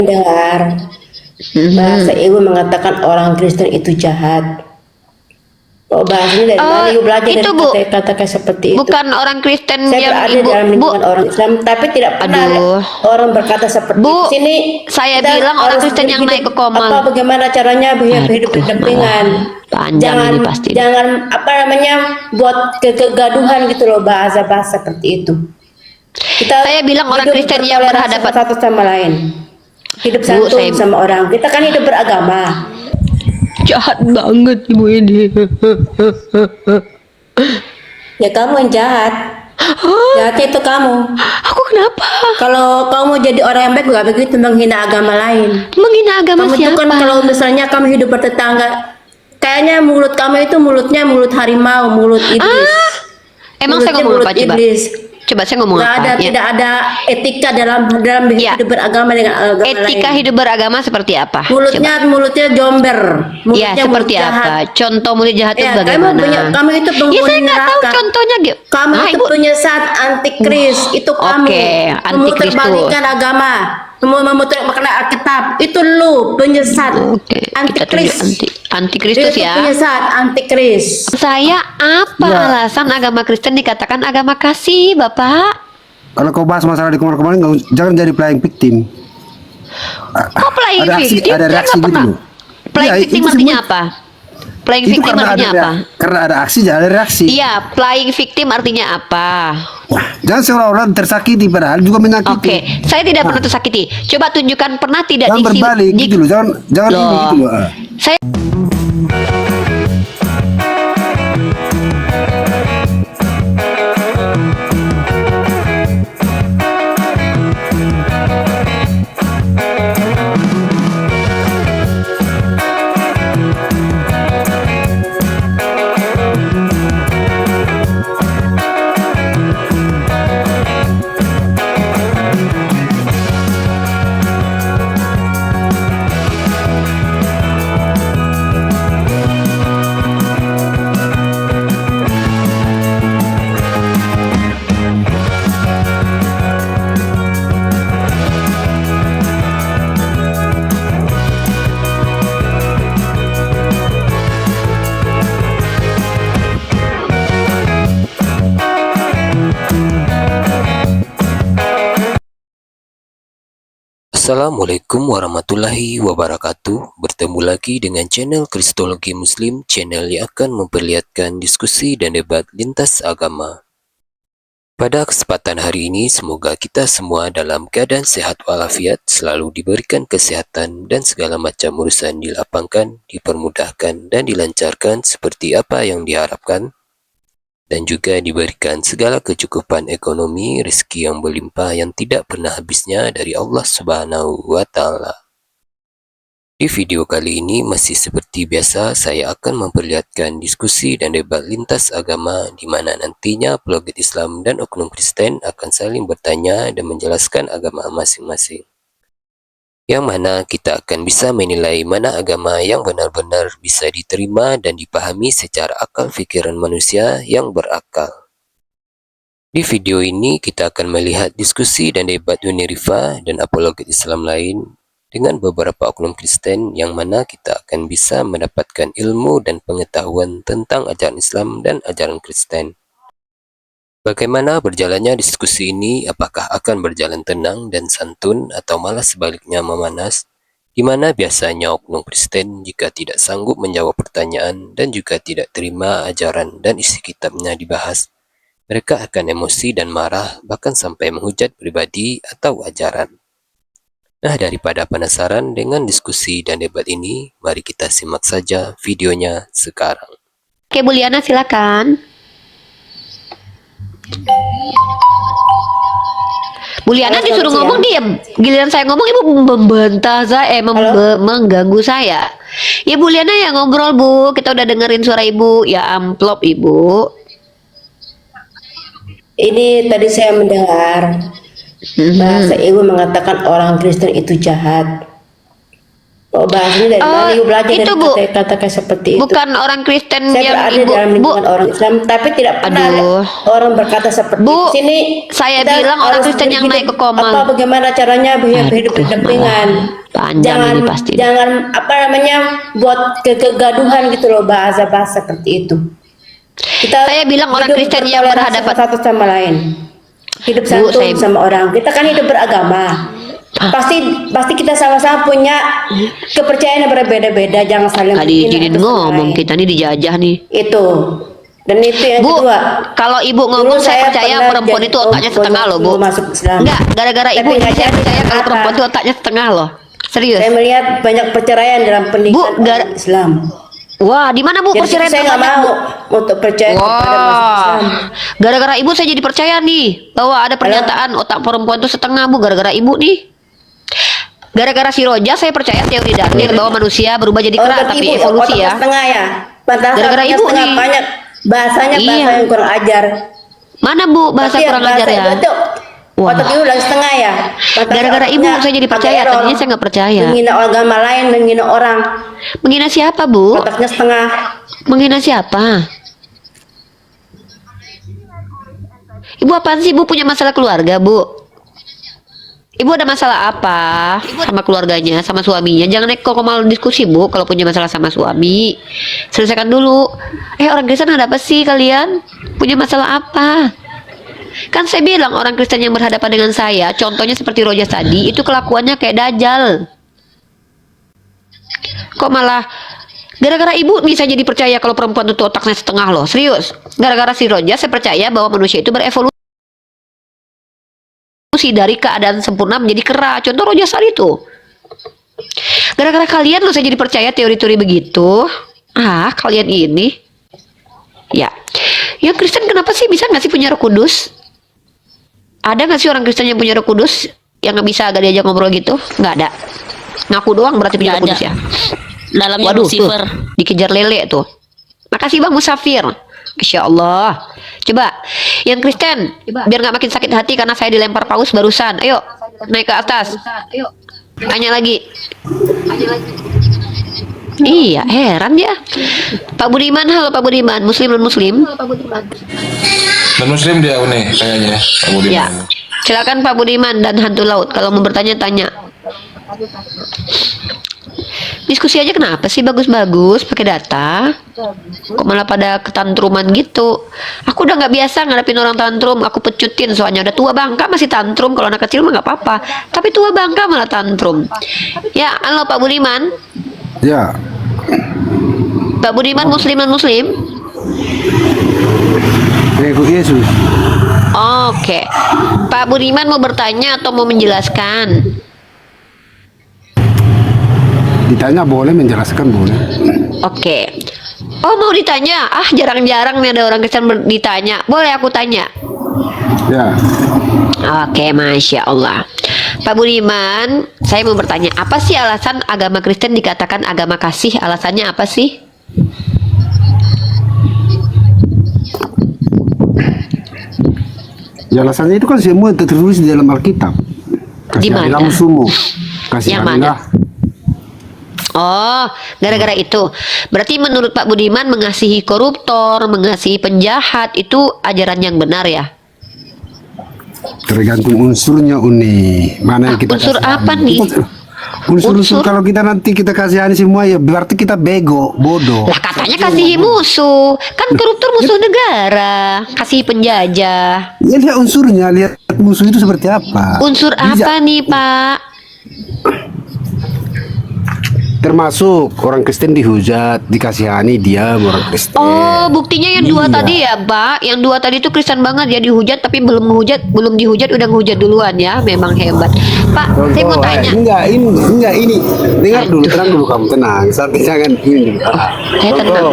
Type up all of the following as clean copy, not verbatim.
Dengar bahasa ibu mengatakan orang Kristen itu jahat. Oh, bahasanya dari mana ibu belajar itu, dari Bu. kata-kata seperti itu? Bukan orang Kristen Saya yang berada ibu, dalam Bu. lingkungan orang Islam, tapi tidak pernah Aduh, orang berkata seperti Bu, itu. Sini saya kita bilang orang harus Kristen yang naik ke apa Komal. bagaimana caranya hidup Aduh, malah berdampingan. panjang Jangan ini pasti. jangan apa namanya buat kegaduhan gitu loh, bahasa-bahasa seperti itu. Kita Saya bilang orang hidup Kristen yang bertoleransi berhadapan. satu sama lain. Hidup Bu, santun saya sama orang. Kita kan hidup beragama. jahat banget ibu ini. Ya kamu yang jahat. Jahatnya itu kamu. Aku kenapa? Kalau kamu jadi orang yang baik gak begitu menghina agama lain. Menghina agama Kamu itu kan siapa? kalau misalnya kamu hidup bertetangga, kayaknya mulut kamu itu mulutnya mulut harimau, mulut iblis. Emang saya Mulutnya ngomong mulut apa coba? iblis. Coba saya ngomong Nggak apa? ada, Ya. tidak ada etika dalam Ya. hidup beragama dengan agama Etika lain. hidup beragama seperti apa? Coba. Mulutnya jomber, Ya, mulutnya mulut seperti jahat. apa? Contoh mulut jahat itu Ya, bagaimana? kamu itu Ya, saya penghuni nggak tahu neraka. contohnya gitu. Kamu Ah, itu ibu. penyesat antikris, itu kamu. Oke, antikristus. Memutarbalikkan agama, memutarbalikkan Alkitab. Itu lu penyesat Oke, kita tunjuk antikris. antikristus Itu ya. penyesat antikris. Saya apa Ya, alasan agama Kristen dikatakan agama kasih, Bapak? kalau kau bahas masalah di kemarin-kemarin, jangan jadi playing victim. Kok playing Ada aksi, victim? ada Saya reaksi nggak gitu pernah. loh. Playing Iya, victim itu artinya semua- apa? Playing Itu victim artinya apa? karena ada aksi, jadi ada reaksi. Iya, playing victim artinya apa? Wah, jangan seolah-olah tersakiti padahal juga menyakiti. Oke, saya tidak pernah tersakiti. Coba tunjukkan pernah tidak Jangan berbalik gitu loh, jangan ini Loh. gitu loh. Saya Assalamualaikum warahmatullahi wabarakatuh. Bertemu lagi dengan channel Kristologi Muslim, channel yang akan memperlihatkan diskusi dan debat lintas agama. Pada kesempatan hari ini, semoga kita semua dalam keadaan sehat walafiat, selalu diberikan kesehatan dan segala macam urusan dilapangkan, dipermudahkan dan dilancarkan seperti apa yang diharapkan, dan juga diberikan segala kecukupan ekonomi, rezeki yang berlimpah yang tidak pernah habisnya dari Allah Subhanahu wa Ta'ala. Di video kali ini masih seperti biasa, saya akan memperlihatkan diskusi dan debat lintas agama di mana nantinya apologet Islam dan oknum Kristen akan saling bertanya dan menjelaskan agama masing-masing. Yang mana kita akan bisa menilai mana agama yang benar-benar bisa diterima dan dipahami secara akal fikiran manusia yang berakal. Di video ini kita akan melihat diskusi dan debat Uni Rifa dan apologet Islam lain dengan beberapa oknum Kristen yang mana kita akan bisa mendapatkan ilmu dan pengetahuan tentang ajaran Islam dan ajaran Kristen. Bagaimana berjalannya diskusi ini? Apakah akan berjalan tenang dan santun atau malah sebaliknya memanas? Di mana biasanya oknum Kristen jika tidak sanggup menjawab pertanyaan dan juga tidak terima ajaran dan isi kitabnya dibahas, mereka akan emosi dan marah bahkan sampai menghujat pribadi atau ajaran. Nah, daripada penasaran dengan diskusi dan debat ini, mari kita simak saja videonya sekarang. Oke, Bu Liana silakan. Bu Liana Halo, disuruh selamat ngomong siang. diam. Giliran saya ngomong ibu membantah saya, mengganggu saya. Ya Bu Liana yang ngobrol Bu, kita udah dengerin suara ibu. Ya amplop ibu. Ini tadi saya mendengar bahasa ibu mengatakan orang Kristen itu jahat. Oh, bahasanya dari mana ibu belajar itu, dari Bu. kata-kata kayak seperti itu? Bukan orang Kristen Saya yang berada ibu, dalam Bu. lingkungan orang Islam, tapi tidak pernah Aduh. orang berkata seperti Bu, itu. Sini saya kita bilang orang harus Kristen yang hidup- naik ke koma. Apa bagaimana caranya hidup Aduh, berdampingan? malah panjang Jangan ini pasti. jangan apa namanya buat kegaduhan gitu loh, bahasa-bahasa seperti itu. Kita Saya bilang orang hidup Kristen yang bertoleransi berhadapan. satu sama lain. Hidup Bu, santun saya- sama orang. Kita kan hidup beragama. Pasti kita sama-sama punya kepercayaan yang berbeda-beda. Jangan saling Tadi menghina izinin satu sama ngomong, lain. kita nih dijajah nih. Itu. Dan itu yang Bu, kedua. kalau ibu Dulu ngomong saya percaya pernah perempuan jadi itu otaknya setengah loh, Bu. masuk Islam. Enggak, gara-gara Tapi ibu nggak saya jadi percaya kalau apa-apa. perempuan itu otaknya setengah loh. Serius. Saya melihat banyak perceraian dalam pernikahan Bu, orang Islam. Wah, di mana Bu Jadi perceraian saya nggak terbanyak, mau Bu? untuk percaya kepada masuk Wah, Islam. gara-gara ibu saya jadi percaya nih bahwa ada pernyataan otak perempuan itu setengah, Bu, gara-gara ibu nih. Gara-gara si Roja saya percaya teori Darwin bahwa manusia berubah jadi kera, berarti tapi ibu evolusi otaknya ya. setengah ya. Padahal Gara-gara otaknya ibu setengah nih. banyak bahasanya Iya. bahasa yang kurang ajar. Mana Bu bahasa Berarti kurang bahasa ajar ya? itu, Wah. otak ibu lagi setengah ya. Padahal Gara-gara ibu otaknya saya jadi pakai percaya, error. tadinya saya nggak percaya. Menghina agama lain, menghina orang. Menghina siapa, Bu? Otaknya setengah. Menghina siapa? Ibu apaan sih? Bu punya masalah keluarga, Bu? Ibu ada masalah apa sama keluarganya, sama suaminya? Jangan naik kok malah diskusi, Bu. Kalau punya masalah sama suami, selesaikan dulu. Orang Kristen ada apa sih kalian? Punya masalah apa? Kan saya bilang orang Kristen yang berhadapan dengan saya, contohnya seperti Rojas tadi, itu kelakuannya kayak dajal. Kok malah gara-gara ibu bisa jadi percaya kalau perempuan itu otaknya setengah loh, serius. Gara-gara si Rojas saya percaya bahwa manusia itu berevolusi dari keadaan sempurna menjadi kera. Contoh Rojas tadi itu. Gara-gara kalian loh saya jadi percaya teori-teori begitu. Kalian ini. Ya. Yang Kristen kenapa sih bisa nggak sih punya Roh Kudus? Ada nggak sih orang Kristen yang punya Roh Kudus yang nggak bisa agak diajak ngobrol gitu? Nggak ada. Ngaku doang berarti punya Roh Nggak Kudus ada. ya. Dalamnya Waduh, Lucifer. tuh, dikejar lele tuh. Makasih Bang Musafir. Masya Allah. Coba, yang Kristen, biar nggak makin sakit hati karena saya dilempar paus barusan. Ayo, naik ke atas. Tanya lagi. Iya, heran ya. Pak Budiman, halo Pak Budiman. Muslim non Muslim? Dan muslim dia Une kayaknya Pak Budiman. Ya. Silakan Pak Budiman dan hantu laut. Kalau mau bertanya tanya. Diskusi aja kenapa sih bagus-bagus pakai data? Kok malah pada ketantruman gitu? Aku udah nggak biasa ngadepin orang tantrum. Aku pecutin soalnya udah tua bangka masih tantrum. Kalau anak kecil mah nggak apa-apa. Tapi tua bangka malah tantrum. Ya, halo Pak Budiman. Ya, Pak Budiman Muslim non Muslim? pengikut Yesus. Oke. Pak Budiman mau bertanya atau mau menjelaskan? Ditanya boleh, menjelaskan boleh. Oke. Oh mau ditanya? Jarang-jarang nih ada orang Kristen ditanya. Boleh aku tanya? Ya, Oke, Masya Allah. Pak Budiman, saya mau bertanya, apa sih alasan agama Kristen dikatakan agama kasih? Alasannya apa sih? ya alasannya itu kan semua tertulis di dalam Alkitab. Di mana? Kasihanilah musuhmu. Yang Kasihanilah. Oh, gara-gara itu. Berarti menurut Pak Budiman mengasihi koruptor, mengasihi penjahat itu ajaran yang benar ya? Tergantung unsurnya Uni. Mana yang kita unsur kasihani. apa nih? Unsur-unsur Unsur? kalau kita nanti kita kasihani semua ya berarti kita bego, bodoh. Lah katanya kasihi musuh. Kan koruptor musuh negara, kasihi penjajah. Ya lihat unsurnya, lihat musuh itu seperti apa. Unsur Bisa. apa nih, Pak? Termasuk orang Kristen dihujat, dikasihani dia orang Kristen. Oh, buktinya yang dua Iya. tadi ya, Pak. Yang dua tadi itu Kristen banget ya dihujat, tapi belum dihujat udah ngehujat duluan ya. Memang hebat, Pak. Saya mau tanya. Enggak ini. Dengar dulu, tenang dulu kamu, tenang. Santai jangan ini dulu. Saya tenang.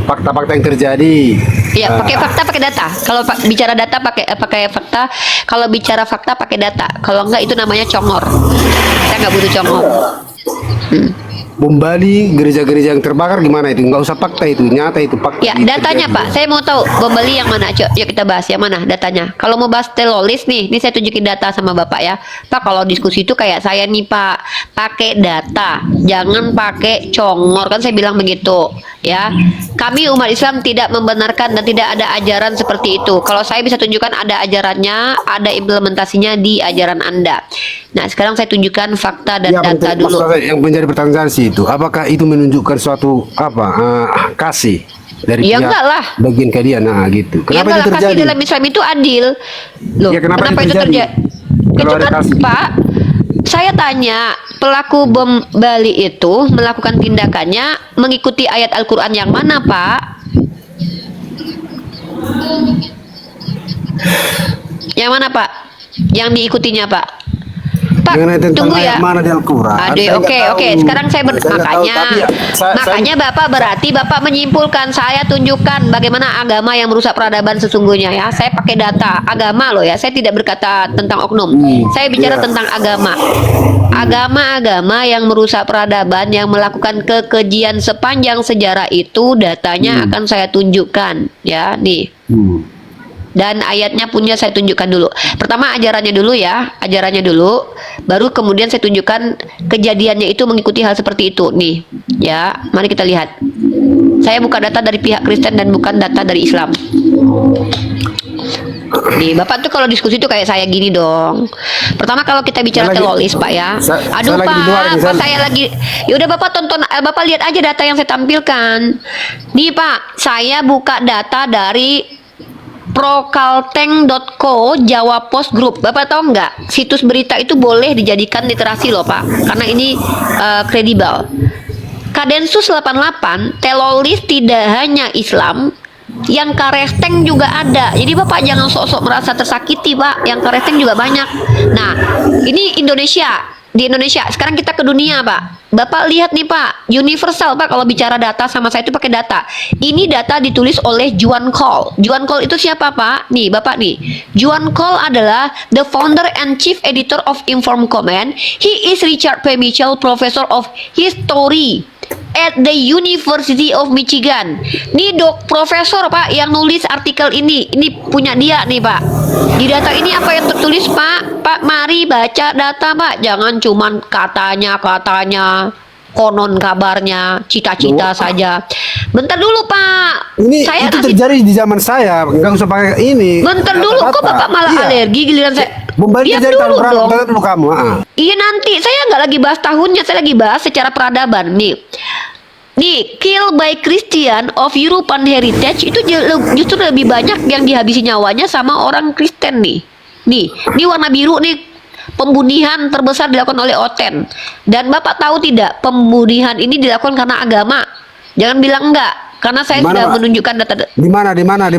Fakta-fakta yang terjadi. Ya, pakai fakta, pakai data. Kalau bicara data pakai fakta. Kalau bicara fakta pakai data. Kalau enggak itu namanya congor. Saya nggak butuh congor. bom Bali, gereja-gereja yang terbakar gimana itu? Nggak usah fakta itu, nyata itu fakta. Ya, itu datanya terjadi. Pak, saya mau tahu bom Bali yang mana? Yuk kita bahas yang mana datanya. Kalau mau bahas teroris nih, ini saya tunjukin data sama Bapak ya. Pak, kalau diskusi itu kayak saya nih Pak, pakai data, jangan pakai congor, kan saya bilang begitu ya. Kami umat Islam tidak membenarkan dan tidak ada ajaran seperti itu. Kalau saya bisa tunjukkan ada ajarannya, ada implementasinya di ajaran Anda. Nah, sekarang saya tunjukkan fakta dan Ya, data dulu. maksud saya yang menjadi pertanyaan sih itu, apakah itu menunjukkan suatu apa kasih dari Ya, pihak enggak lah. bagian ke dia, nah gitu. Ya Kenapa enggak itu lah, kasih terjadi? dalam Islam itu adil. Loh, Ya, kenapa itu itu terjadi? terjadi? Kalau Itu ada kan, kasih. Pak, saya tanya, pelaku bom Bali itu melakukan tindakannya mengikuti ayat Al-Quran yang mana, Pak? Yang mana, Pak? Yang diikutinya, Pak? Pak, Mengenai tentang tunggu ayat ya. mana di Al-Quran? Aduh, Saya nggak oke. tahu. Sekarang saya Saya nggak tahu, makanya, tapi ya, makanya Bapak berarti Bapak menyimpulkan, saya tunjukkan bagaimana agama yang merusak peradaban sesungguhnya ya. Saya pakai data agama loh ya. Saya tidak berkata tentang oknum. Saya bicara iya. tentang agama. Agama-agama yang merusak peradaban, yang melakukan kekejian sepanjang sejarah itu datanya akan saya tunjukkan ya. Nih. Dan ayatnya punya saya tunjukkan dulu. Pertama ajarannya dulu ya, ajarannya dulu. Baru kemudian saya tunjukkan kejadiannya itu mengikuti hal seperti itu. Nih, ya, mari kita lihat. Saya buka data dari pihak Kristen dan bukan data dari Islam. Nih, Bapak tuh kalau diskusi tuh kayak saya gini dong. Pertama kalau kita bicara Saya lagi- teroris, Pak ya. Aduh, saya lagi Pak, di luar nih, Pak, saya lagi. Ya udah Bapak tonton, Bapak lihat aja data yang saya tampilkan. Nih, Pak, saya buka data dari prokalteng.co Jawa Post Group. Bapak tahu nggak, situs berita itu boleh dijadikan literasi loh Pak, karena ini kredibel. Kadensus 88, teroris tidak hanya Islam, yang karesteng juga ada. Jadi Bapak jangan sok-sok merasa tersakiti Pak, yang karesteng juga banyak. Nah, ini Indonesia. Di Indonesia, sekarang kita ke dunia Pak. Bapak lihat nih Pak, universal Pak kalau bicara data sama saya itu pakai data. Ini data ditulis oleh Juan Cole. Juan Cole itu siapa Pak? Nih Bapak nih. Juan Cole adalah the founder and chief editor of Inform Comment. He is Richard P. Mitchell, professor of history at the University of Michigan. Nih profesor Pak yang nulis artikel ini. Ini punya dia nih Pak. Di data ini apa yang tertulis Pak? Pak mari baca data Pak. Jangan cuman katanya konon kabarnya, cita-cita saja. Bentar dulu Pak. Ini Saya itu kasih. terjadi di zaman saya, nggak usah pakai ini. Bentar dulu kok Kata-kata. Bapak malah Iya. alergi giliran saya. Bom Bali Diam terjadi tahun dulu berapa? dong. Bentar dulu kamu. Iya nanti saya nggak lagi bahas tahunnya, saya lagi bahas secara peradaban nih. Nih, kill by Christian of European Heritage itu justru lebih banyak yang dihabisi nyawanya sama orang Kristen nih. Nih, ini warna biru nih, pembunuhan terbesar dilakukan oleh Oten. Dan Bapak tahu tidak, pembunuhan ini dilakukan karena agama. Jangan bilang enggak, karena saya Di mana, sudah Pak? menunjukkan data. Di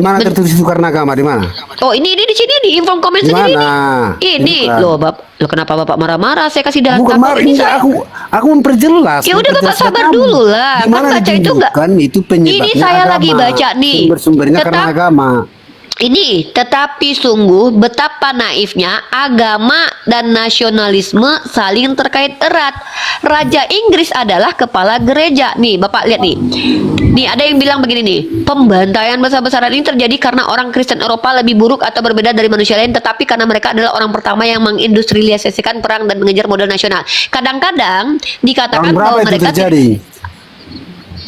mana tertulis itu karena agama, di mana? Oh, ini di sini di Inform Comment Di sendiri mana? nih. Ini Bukan. loh, Bapak. Loh, kenapa Bapak marah-marah? Saya kasih data. Bukan kok. marah, Ini enggak, saya- aku memperjelas. Ya udah Bapak memperjelas sabar kamu. dulu lah. Di mana Kan baca itu enggak. ditunjukkan itu penyebabnya Ini saya agama. lagi baca nih. Sumber-sumbernya karena Tetap- agama. Ini tetapi sungguh betapa naifnya agama dan nasionalisme saling terkait erat. Raja Inggris adalah kepala gereja. Nih, Bapak lihat nih. Nih, ada yang bilang begini nih. Pembantaian besar-besaran ini terjadi karena orang Kristen Eropa lebih buruk atau berbeda dari manusia lain, tetapi karena mereka adalah orang pertama yang mengindustrialisasikan perang dan mengejar modal nasional. Kadang-kadang dikatakan Tahun berapa bahwa itu mereka terjadi?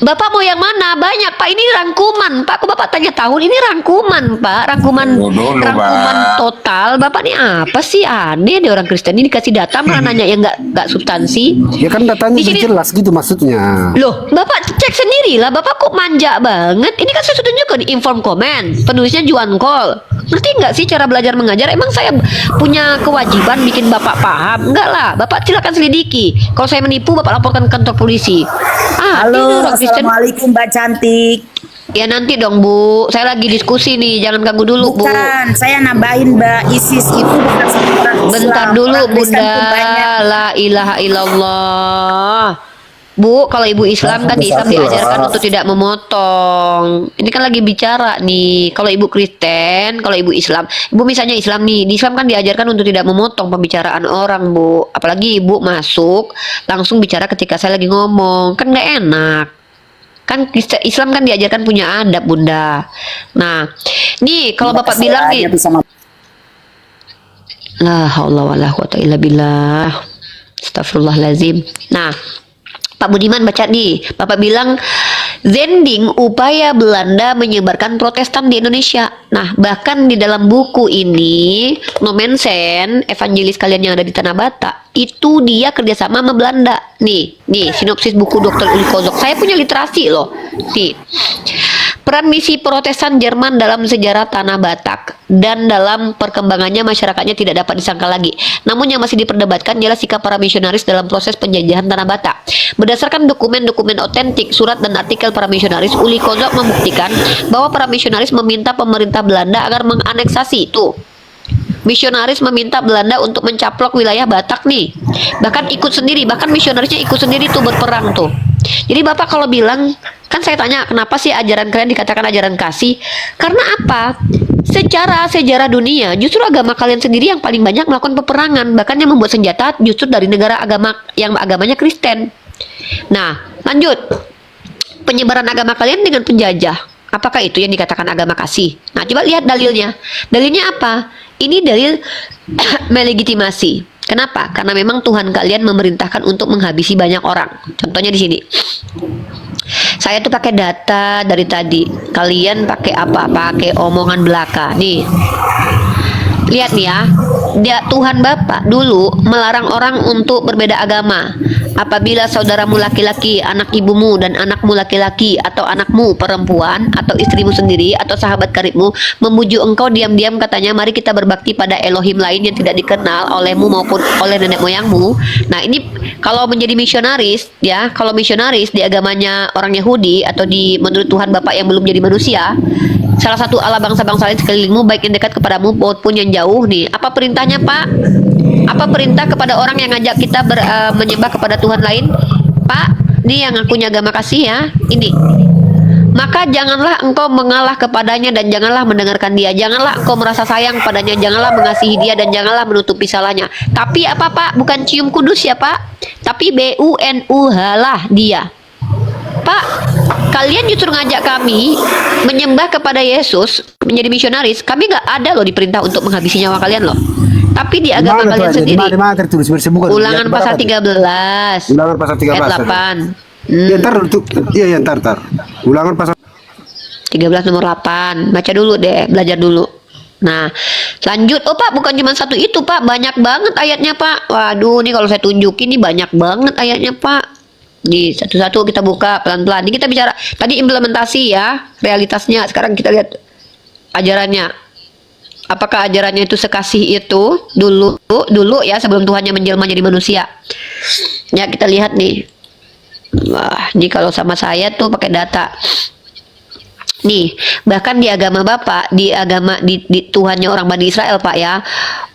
Bapak mau yang mana? Banyak Pak, ini rangkuman Pak. Kok Bapak tanya tahun? Ini rangkuman Pak, rangkuman Dulu, rangkuman Pak. total. Bapak ini apa sih, aneh deh orang Kristen ini dikasih data malah nanya yang nggak substansi. Ya kan datanya Di sini- jelas gitu maksudnya. Loh, Bapak cek sendiri lah. Bapak kok manja banget. Ini kan saya sudah tunjukkan di Inform Comment. Penulisnya Juan Cole. Ngerti nggak sih cara belajar mengajar? Emang saya punya kewajiban bikin Bapak paham? Enggak lah. Bapak silakan selidiki. Kalau saya menipu, Bapak laporkan ke kantor polisi. Ah, ini Halo, orang Kristen. assalamualaikum Mbak Cantik. Ya nanti dong Bu, saya lagi diskusi nih, jangan ganggu dulu Bu. Bukan, saya nambahin Mbak ISIS itu bukan seorang Islam. Bentar dulu Orang Kristen Bunda, tuh banyak. la ilaha illallah. Bu, kalau ibu Islam kan di Islam diajarkan untuk tidak memotong. Ini kan lagi bicara nih. Kalau ibu Kristen, kalau ibu Islam, ibu misalnya Islam nih, di Islam kan diajarkan untuk tidak memotong pembicaraan orang, Bu. Apalagi ibu masuk langsung bicara ketika saya lagi ngomong, kan nggak enak. Kan Islam kan diajarkan punya adab, Bunda. Nah, nih kalau Bapak bilang nih, la haula wala quwata illa billah. Astagfirullahalazim. Nah, Pak Budiman baca nih, Bapak bilang Zending upaya Belanda menyebarkan Protestan di Indonesia. Nah, bahkan di dalam buku ini Nomensen, evangelis kalian yang ada di Tanah Bata, itu dia kerjasama sama Belanda. Nih sinopsis buku Dr. Uli Kozok. Saya punya literasi loh. Nih, peran misi Protestan Jerman dalam sejarah Tanah Batak dan dalam perkembangannya masyarakatnya tidak dapat disangka lagi. Namun yang masih diperdebatkan ialah sikap para misionaris dalam proses penjajahan Tanah Batak. Berdasarkan dokumen-dokumen otentik, surat dan artikel para misionaris, Uli Kozok membuktikan bahwa para misionaris meminta pemerintah Belanda agar menganeksasi itu. Misionaris meminta Belanda untuk mencaplok wilayah Batak nih. Bahkan ikut sendiri, bahkan misionarisnya ikut sendiri tuh berperang tuh. Jadi Bapak kalau bilang, kan saya tanya kenapa sih ajaran kalian dikatakan ajaran kasih? Karena apa? Secara sejarah dunia, justru agama kalian sendiri yang paling banyak melakukan peperangan. Bahkan yang membuat senjata justru dari negara agama yang agamanya Kristen. Nah, lanjut. Penyebaran agama kalian dengan penjajah. Apakah itu yang dikatakan agama kasih? Nah, coba lihat dalilnya. Dalilnya apa? Ini dalil melegitimasi. Kenapa? Karena memang Tuhan kalian memerintahkan untuk menghabisi banyak orang. Contohnya di sini. Saya tuh pakai data dari tadi. Kalian pakai apa? Pakai omongan belaka. Nih. Lihat nih ya. Tuhan Bapa dulu melarang orang untuk berbeda agama. Apabila saudaramu laki-laki, anak ibumu dan anakmu laki-laki, atau anakmu perempuan, atau istrimu sendiri, atau sahabat karibmu memuju engkau diam-diam katanya, mari kita berbakti pada Elohim lain yang tidak dikenal olehmu maupun oleh nenek moyangmu. Nah, ini kalau menjadi misionaris ya, kalau misionaris di agamanya orang Yahudi atau di menurut Tuhan Bapa yang belum jadi manusia, salah satu Allah bangsa-bangsa lain sekelilingmu baik yang dekat kepadamu maupun yang jauh nih. Apa perintahnya, Pak? Apa perintah kepada orang yang ngajak kita menyembah kepada Tuhan lain? Pak, ini yang akunya agama kasih ya. Ini. Maka janganlah engkau mengalah kepadanya dan janganlah mendengarkan dia. Janganlah engkau merasa sayang padanya, janganlah mengasihi dia dan janganlah menutupi salahnya. Tapi apa, Pak? Bukan cium kudus ya, Pak? Tapi BUNUH lah dia. Pak, kalian justru ngajak kami menyembah kepada Yesus, menjadi misionaris. Kami nggak ada loh diperintah untuk menghabisi nyawa kalian loh. Tapi di agama kalian sendiri. Ulangan pasal 13. Ulangan pasal 13. Ayat 8. Ya, ntar. Ulangan pasal 13 nomor 8. Baca dulu deh, belajar dulu. Nah, lanjut. Oh, Pak, bukan cuma satu itu, Pak. Banyak banget ayatnya, Pak. Waduh, nih kalau saya tunjukin nih banyak banget ayatnya, Pak. Nih, satu-satu kita buka pelan-pelan. Ini kita bicara tadi implementasi ya, realitasnya. Sekarang kita lihat ajarannya. Apakah ajarannya itu sekasih itu dulu ya sebelum Tuhannya menjelma jadi manusia? Ya, kita lihat nih. Wah, ini kalau sama saya tuh pakai data. Nih, bahkan di agama Bapak, di agama di Tuhannya orang Bani Israel, Pak ya.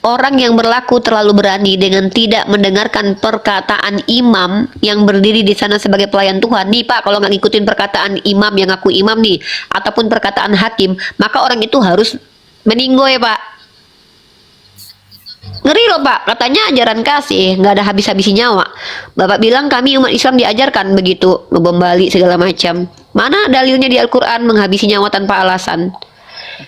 Orang yang berlaku terlalu berani dengan tidak mendengarkan perkataan imam yang berdiri di sana sebagai pelayan Tuhan. Nih, Pak, kalau nggak ngikutin perkataan imam yang ngaku imam nih, ataupun perkataan hakim, maka orang itu harus meninggoy, Pak. Ngeri loh, Pak. Katanya ajaran kasih, nggak ada habis-habisi nyawa. Bapak bilang kami umat Islam diajarkan begitu, ngebom Bali segala macam. Mana dalilnya di Al-Quran menghabisi nyawa tanpa alasan?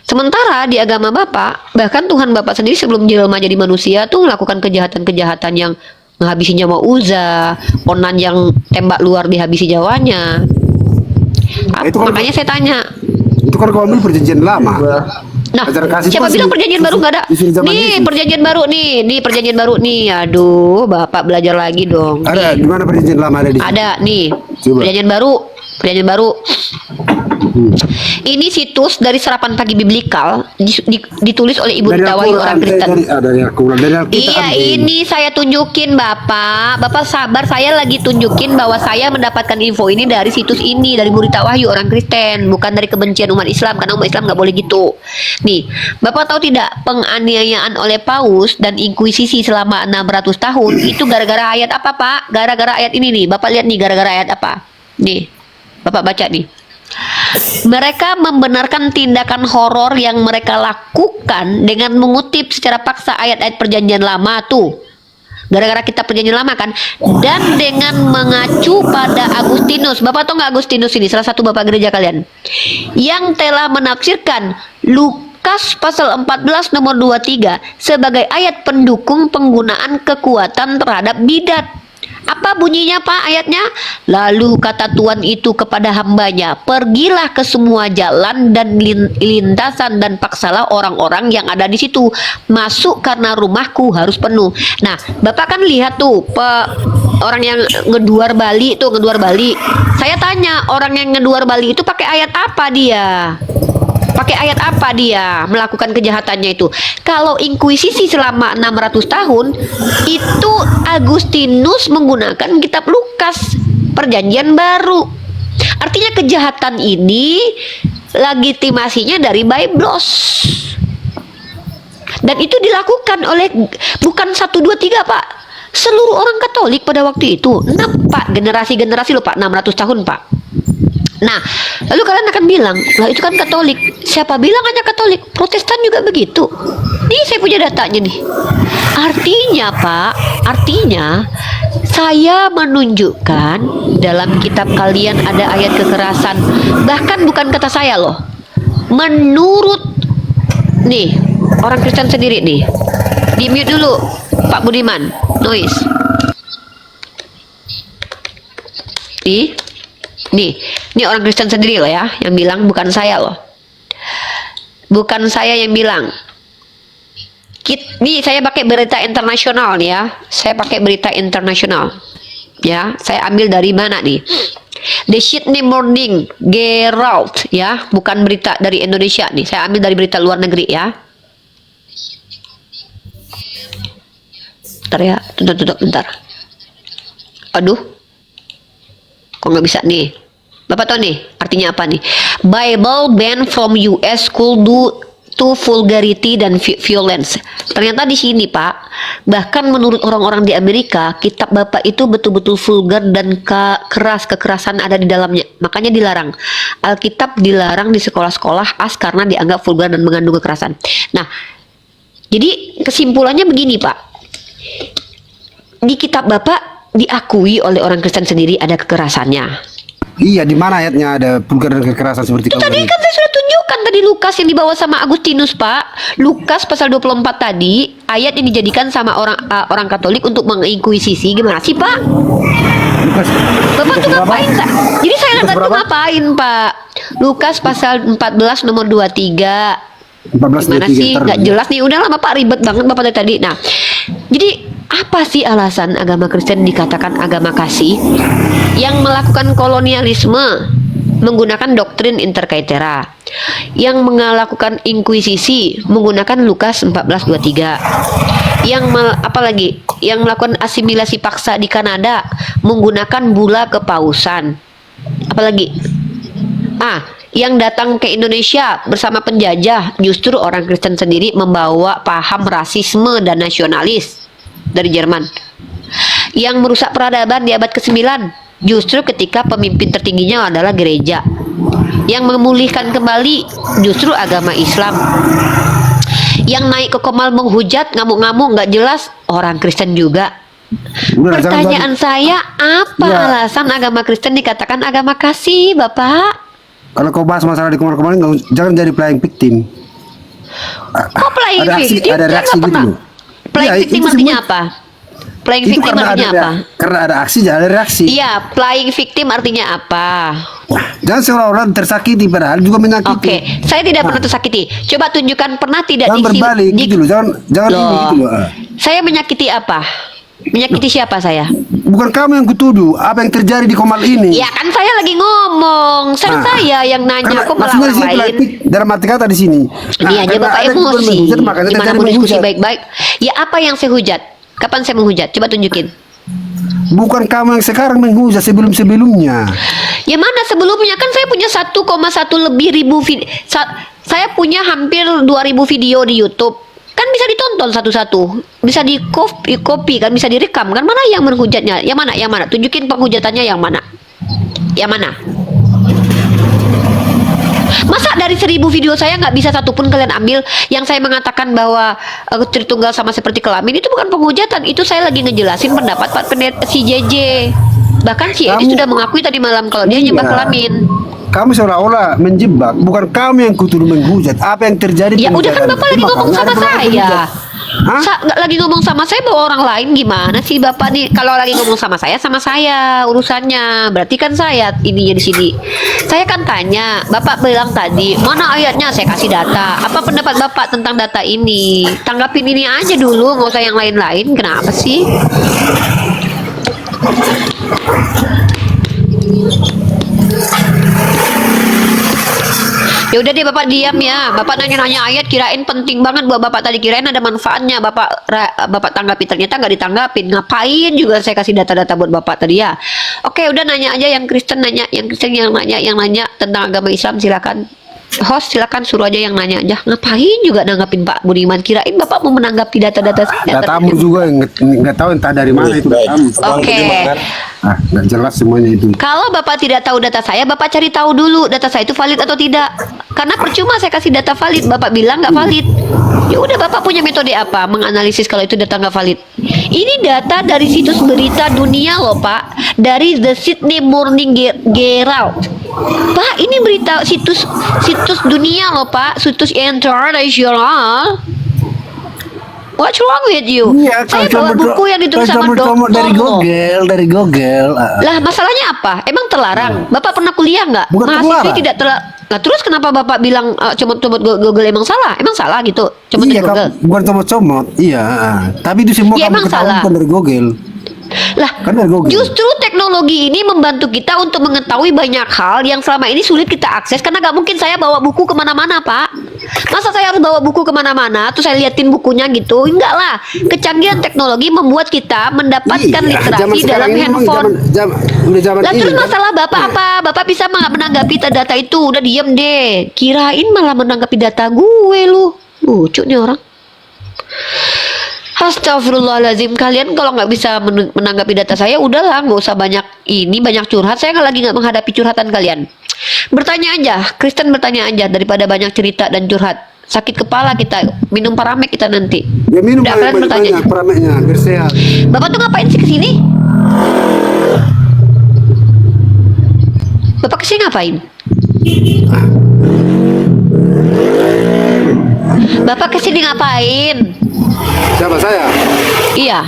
Sementara di agama Bapak, bahkan Tuhan Bapak sendiri sebelum jelma jadi manusia tuh melakukan kejahatan-kejahatan yang menghabisi nyawa Uza, Onan yang tembak luar dihabisi nyawanya. Itu kan, makanya saya tanya. itu kan kau ambil perjanjian lama. Nah, siapa bilang perjanjian baru nggak ada? Nih, perjanjian baru nih perjanjian baru nih. Aduh, Bapak belajar lagi dong. Ada di mana perjanjian lama ada di sini? Ada nih. Coba. Perjanjian baru. Ini situs dari Sarapan Pagi Biblikal ditulis oleh Ibu Dari Rita Wahyu, Al-Quran, orang Kristen. dari Al-Quran, dari Alkitab. Iya, ini saya tunjukin Bapak. Bapak sabar, saya lagi tunjukin bahwa saya mendapatkan info ini dari situs ini, dari Ibu Rita Wahyu, orang Kristen, bukan dari kebencian umat Islam, karena umat Islam nggak boleh gitu. Nih, Bapak tahu tidak, penganiayaan oleh Paus dan inkuisisi selama 600 tahun itu gara-gara ayat apa, Pak? Gara-gara ayat ini nih. Bapak lihat nih, gara-gara ayat apa? Nih, Bapak baca nih. Mereka membenarkan tindakan horor yang mereka lakukan dengan mengutip secara paksa ayat-ayat perjanjian lama tuh. Gara-gara kita perjanjian lama kan. Dan dengan mengacu pada Agustinus. Bapak tahu nggak Agustinus ini? Salah satu bapak gereja kalian. Yang telah menafsirkan Lukas pasal 14 nomor 23 sebagai ayat pendukung penggunaan kekuatan terhadap bidat. Apa bunyinya, Pak, ayatnya? Lalu kata Tuhan itu kepada hambanya, pergilah ke semua jalan dan lintasan dan paksalah orang-orang yang ada di situ masuk karena rumahku harus penuh. Nah, Bapak kan lihat tuh orang yang ngeduar Bali tuh, ngeduar Bali. Saya tanya, orang yang ngeduar Bali itu pakai ayat apa dia? Pakai ayat apa dia melakukan kejahatannya itu? Kalau inkuisisi selama 600 tahun, itu Agustinus menggunakan kitab Lukas, perjanjian baru. Artinya kejahatan ini legitimasinya dari Biblos. Dan itu dilakukan oleh bukan 1, 2, 3, Pak. Seluruh orang Katolik pada waktu itu. Nah, Pak, generasi-generasi loh, Pak, 600 tahun, Pak. Nah, lalu kalian akan bilang, lah itu kan Katolik. Siapa bilang hanya Katolik? Protestan juga begitu. Nih saya punya datanya nih. Artinya, Pak, artinya saya menunjukkan dalam kitab kalian ada ayat kekerasan. Bahkan bukan kata saya loh. Menurut nih orang Kristen sendiri nih. Di mute dulu, Pak Budiman. Noise. Nih orang Kristen sendiri loh ya, yang bilang, bukan saya loh. Bukan saya yang bilang. Nih saya pakai berita internasional nih ya. Saya pakai berita internasional. Ya, saya ambil dari mana nih? The Sydney Morning Herald ya, bukan berita dari Indonesia nih. Saya ambil dari berita luar negeri ya. Bentar ya, bentar. Aduh. Kok nggak bisa nih? Bapak tahu nih artinya apa nih? Bible ban from US school due to vulgarity dan violence. Ternyata di sini, Pak, bahkan menurut orang-orang di Amerika, kitab Bapak itu betul-betul vulgar dan kekerasan ada di dalamnya. Makanya dilarang. Alkitab dilarang di sekolah-sekolah karena dianggap vulgar dan mengandung kekerasan. Nah, jadi kesimpulannya begini, Pak. Di kitab Bapak diakui oleh orang Kristen sendiri ada kekerasannya. Iya, di mana ayatnya ada vulgar dan kekerasan seperti Itu kamu tadi tadi? kan saya sudah tunjukkan tadi Lukas yang dibawa sama Agustinus, Pak. Lukas pasal 24 tadi, ayat yang dijadikan sama orang Katolik untuk menginkuisisi. Gimana sih, Pak? Lukas, Bapak tuh ngapain, Pak? Jadi saya lihat tuh berapa? ngapain, Pak? Lukas pasal 14 nomor 23. 14 Gimana sih? Nggak jelas nih. Udahlah, Bapak ribet banget Bapak dari tadi. Nah, jadi apa sih alasan agama Kristen dikatakan agama kasih yang melakukan kolonialisme menggunakan doktrin inter caetera, yang melakukan inkuisisi menggunakan Lukas 14:23, yang apalagi yang melakukan asimilasi paksa di Kanada menggunakan bula kepausan, apalagi yang datang ke Indonesia bersama penjajah justru orang Kristen sendiri membawa paham rasisme dan nasionalis dari Jerman, yang merusak peradaban di abad ke-9 justru ketika pemimpin tertingginya adalah gereja, yang memulihkan kembali justru agama Islam, yang naik ke Komal menghujat ngamuk-ngamuk nggak jelas orang Kristen juga. Udah, Pertanyaan saya, apa Ya. alasan agama Kristen dikatakan agama kasih, Bapak? Kalau kau bahas masalah di kemarin, jangan jadi playing victim. Kok playing Ada aksi- victim? ada Saya reaksi nggak gitu pernah. loh. Playing Iya, victim itu artinya semua- apa? Playing Itu victim artinya apa? karena ada aksi, jangan ada reaksi. Iya, playing victim artinya apa? Jangan seolah-olah tersakiti padahal juga menyakiti. Oke, saya tidak pernah tersakiti. Coba tunjukkan pernah tidak Jangan berbalik gitu loh, jangan ini Loh, gitu loh. saya menyakiti apa? Menyakiti siapa saya? Bukan kamu yang kutuduh. Apa yang terjadi di Komal ini? Ya kan saya lagi ngomong. Nah, Saya yang nanya, kok malah maksudnya orang di sini lain. dalam arti kata di sini. Ini aja karena Bapak ada yang emosi. menghujat, makanya Gimana terjadi mau diskusi menghujat. baik-baik? Ya apa yang saya hujat? Kapan saya menghujat? Coba tunjukin. Bukan kamu yang sekarang menghujat, sebelum-sebelumnya. Ya mana sebelumnya kan saya punya 1,1 lebih ribu video. Saya punya hampir 2.000 video di YouTube. Kan bisa ditonton satu-satu. Bisa di copy kan, bisa direkam kan. Mana yang menghujatnya? Yang mana? Yang mana? Tunjukin penghujatannya yang mana? Yang mana? Masa dari 1.000 video saya nggak bisa satupun kalian ambil yang saya mengatakan bahwa Tritunggal sama seperti kelamin itu bukan penghujatan, itu saya lagi ngejelasin pendapat Pak si JJ. Bahkan si Edi sudah mengakui tadi malam kalau dia nyembah kelamin. Kamu seolah-olah menjebak, bukan kamu yang kutuduh menghujat. Apa yang terjadi? Ya udah kan penghujatan Bapak itu, lagi ngomong makanya sama ada saya. penghujat. Hah? Nggak lagi ngomong sama saya bawa orang lain gimana sih Bapak nih? Kalau lagi ngomong sama saya urusannya. Berarti kan saya ininya di sini. Saya kan tanya, Bapak bilang tadi, mana ayatnya? Saya kasih data. Apa pendapat Bapak tentang data ini? Tanggapin ini aja dulu, nggak usah yang lain-lain. Kenapa sih? Ya udah deh Bapak diam ya. Bapak nanya-nanya ayat kirain penting banget buat Bapak tadi, kirain ada manfaatnya. Bapak tanggapi, ternyata nggak ditanggapin. Ngapain juga saya kasih data-data buat Bapak tadi ya. Oke, udah nanya aja yang Kristen nanya, yang nanya tentang agama Islam silakan. Host silakan suruh aja yang nanya aja. Ngapain juga nanggapin Pak Budiman? Kirain Bapak mau menanggapi data-data saya. Datamu juga nggak tahu entah dari mana itu datamu. Oke. Nggak jelas semuanya itu. Kalau Bapak tidak tahu data saya, Bapak cari tahu dulu data saya itu valid atau tidak. Karena percuma saya kasih data valid, Bapak bilang nggak valid. Ya udah, Bapak punya metode apa menganalisis kalau itu data nggak valid? Ini data dari situs berita dunia loh Pak, dari The Sydney Morning Herald. Pak, ini berita situs dunia loh Pak, situs internasional. What's wrong with you? Iya, Saya bawa buku yang ditulis sama comot dokter dari loh. Google. Lah masalahnya apa? Emang terlarang? Bapak pernah kuliah nggak? Bukan Mahasiswi terlarang. tidak terlarang. Nah terus kenapa Bapak bilang comot-comot Google emang salah? Emang salah gitu? Comot Iya, dari Google? bukan comot-comot. Iya, tapi itu semua Ya, kamu emang ketahui salah. bukan dari Google. Lah Kan dari Google. justru teknologi ini membantu kita untuk mengetahui banyak hal yang selama ini sulit kita akses karena nggak mungkin saya bawa buku kemana-mana Pak. Masa saya harus bawa buku kemana-mana terus saya liatin bukunya gitu? Enggak lah. Kecanggihan teknologi membuat kita mendapatkan Iya, zaman literasi sekarang dalam ini memang handphone. udah zaman Lah ini. terus kan? masalah Bapak apa? Bapak bisa menanggapi data itu? Udah diem deh. Kirain malah menanggapi data gue lu. Lucu nih orang. Astagfirullahaladzim, kalian kalau nggak bisa menanggapi data saya, udahlah, nggak usah banyak curhat. Saya nggak menghadapi curhatan kalian. Bertanya aja, Kristen bertanya aja daripada banyak cerita dan curhat. Sakit kepala kita, minum paramek kita nanti. Ya minum Udah, kalian bertanya. banyak parameknya biar sehat. Bapak tuh ngapain sih kesini? Bapak kesini ngapain? Bapak kesini ngapain? Siapa saya? Iya.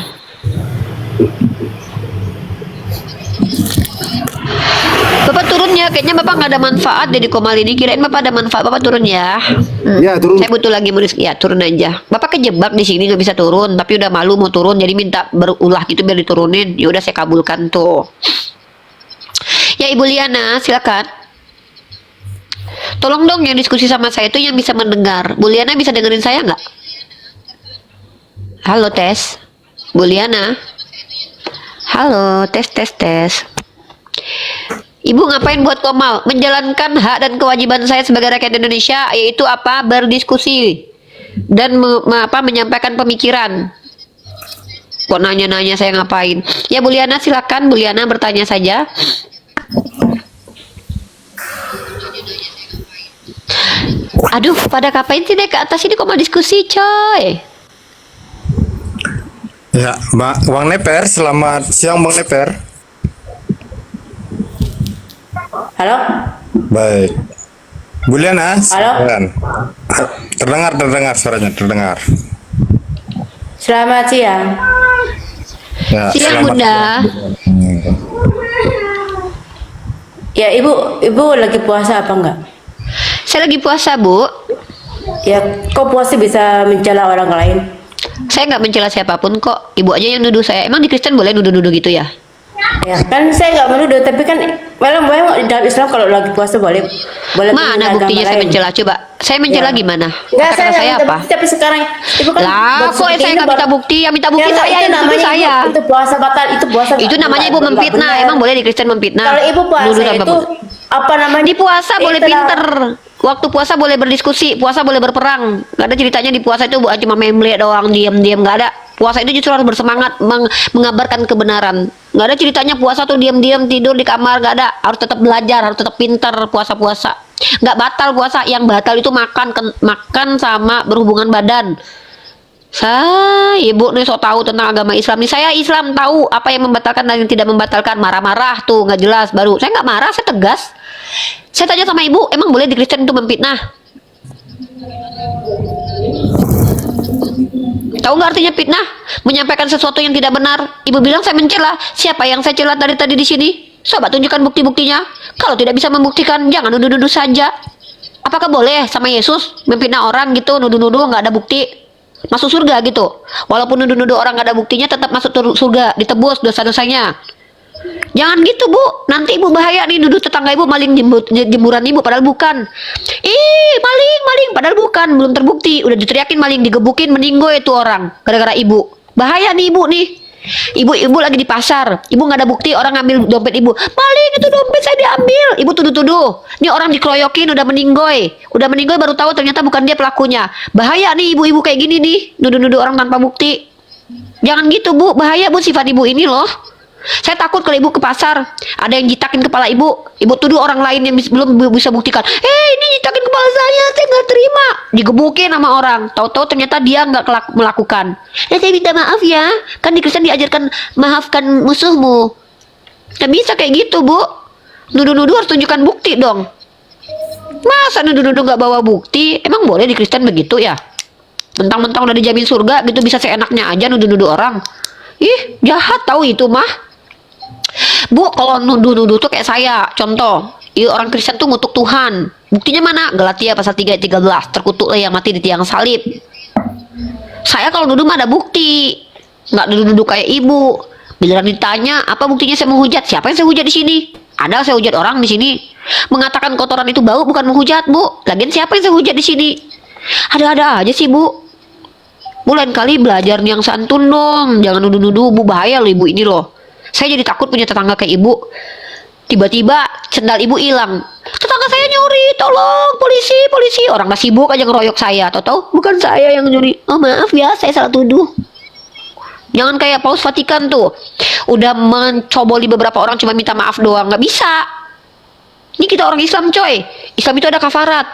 Bapak turun ya, kayaknya Bapak nggak ada manfaat deh di Komal ini. Kirain Bapak ada manfaat, Bapak turun ya. Ya turun. Saya butuh lagi murid, ya turun aja. Bapak kejebak di sini nggak bisa turun, tapi udah malu mau turun, jadi minta berulah gitu biar diturunin. Ya udah saya kabulkan tuh. Ya Ibu Liana, silakan. Tolong dong yang diskusi sama saya itu yang bisa mendengar. Bu Liana bisa dengerin saya nggak? Halo tes, Bu Liana. Halo tes. Ibu ngapain buat Komal? Menjalankan hak dan kewajiban saya sebagai rakyat Indonesia, yaitu apa? Berdiskusi dan menyampaikan pemikiran. Kok nanya-nanya saya ngapain? Ya Bu Liana silakan, Bu Liana bertanya saja. Aduh, pada ngapain sih deh ke atas ini kok mau diskusi, coy? Ya, Bang Neper, selamat siang Bang Neper. Halo? Baik. Bu Liana, Halo? silakan. Terdengar suaranya, terdengar. Selamat siang. Ya, Siang, selamat Bunda. siang. Ya, Ibu lagi puasa apa enggak? Saya lagi puasa, Bu. Ya, kok puasa bisa mencela orang lain? Saya nggak mencela siapapun kok. Ibu aja yang nuduh saya. Emang di Kristen boleh nuduh-nuduh gitu ya? Ya kan saya nggak menuduh, tapi kan memang dalam Islam kalau lagi puasa boleh boleh Mana menghina buktinya agama saya lain. mencela? Coba saya mencela Ya. gimana? Enggak, Kata-kata saya minta apa? bukti, tapi sekarang ibu kan Lah, buat kok seperti saya ini nggak minta bukti? Yang minta bukti Ya, saya, itu yang nuduh namanya saya. itu puasa batal, itu puasa Itu namanya ibu nggak memfitnah. benar. Emang boleh di Kristen memfitnah? Kalau ibu puasa Nuduh tanpa itu bukti. apa namanya? Di puasa boleh Itulah. pinter. Waktu puasa boleh berdiskusi, puasa boleh berperang. Gak ada ceritanya di puasa itu bukan cuma memble doang, diam-diam, gak ada. Puasa itu justru harus bersemangat mengabarkan kebenaran. Gak ada ceritanya puasa tuh diam-diam tidur di kamar, gak ada. Harus tetap belajar, harus tetap pinter puasa-puasa. Gak batal puasa, yang batal itu makan sama berhubungan badan. Saya ibu nih sok tahu tentang agama Islam nih. Saya Islam tahu apa yang membatalkan dan yang tidak membatalkan. Marah-marah tuh nggak jelas baru. Saya nggak marah, saya tegas. Saya tanya sama ibu, emang boleh di Kristen itu memfitnah? Tahu nggak artinya fitnah? Menyampaikan sesuatu yang tidak benar. Ibu bilang saya mencela. Siapa yang saya cela tadi di sini? Coba tunjukkan bukti-buktinya. Kalau tidak bisa membuktikan, jangan nuduh-nuduh saja. Apakah boleh sama Yesus memfitnah orang gitu, nuduh-nuduh nggak ada bukti? Masuk surga gitu. Walaupun nuduh-nuduh orang gak ada buktinya, tetap masuk surga, ditebus dosa-dosanya. Jangan gitu bu, nanti ibu bahaya nih, nuduh tetangga ibu maling jemuran ibu, padahal bukan. Ih, maling, padahal bukan, belum terbukti. Udah diteriakin maling, digebukin, meninggoy itu orang, gara-gara ibu. Bahaya nih ibu nih. Ibu lagi di pasar, ibu nggak ada bukti, orang ngambil dompet ibu. Maling, itu dompet saya diambil. Ibu tuduh-tuduh. Ini orang dikeroyokin, udah meninggoy baru tahu ternyata bukan dia pelakunya. Bahaya nih ibu-ibu kayak gini nih, nuduh-nuduh orang tanpa bukti. Jangan gitu bu, bahaya bu sifat ibu ini loh. Saya takut kalau ibu ke pasar ada yang jitakin kepala ibu tuduh orang lain yang belum bisa buktikan. Ini jitakin kepala saya nggak terima, digebukin sama orang. Tahu-tahu ternyata dia nggak melakukan. Ya saya minta maaf ya, kan di Kristen diajarkan maafkan musuhmu. Nggak bisa kayak gitu bu. Nuduh-nuduh harus tunjukkan bukti dong. Masa nuduh-nuduh nggak bawa bukti? Emang boleh di Kristen begitu ya? Mentang-mentang udah dijamin surga gitu bisa seenaknya aja nuduh-nuduh orang. Ih, jahat tahu itu mah. Bu, kalau nuduh-nuduh tuh kayak saya, contoh, orang Kristen tuh ngutuk Tuhan. Buktinya mana? Galatia pasal 3 ayat 13, terkutuklah yang mati di tiang salib. Saya kalau nuduh mah ada bukti, nggak nuduh-nuduh kayak ibu. Bila ditanya, apa buktinya saya menghujat? Siapa yang saya hujat di sini? Ada saya hujat orang di sini. Mengatakan kotoran itu bau bukan menghujat bu. Lagian siapa yang saya hujat di sini? Ada-ada aja sih bu. Bu lain kali belajar yang santun dong, jangan nuduh-nuduh bu, bahaya loh ibu ini loh. Saya jadi takut punya tetangga kayak ibu. Tiba-tiba sendal ibu hilang. Tetangga saya nyuri, tolong polisi. Orang masih sibuk aja ngeroyok saya. Tahu-tahu bukan saya yang nyuri. Oh maaf ya, saya salah tuduh. Jangan kayak Paus Vatikan tuh, udah mencoboli beberapa orang cuma minta maaf doang, nggak bisa. Ini kita orang Islam coy. Islam itu ada kafarat.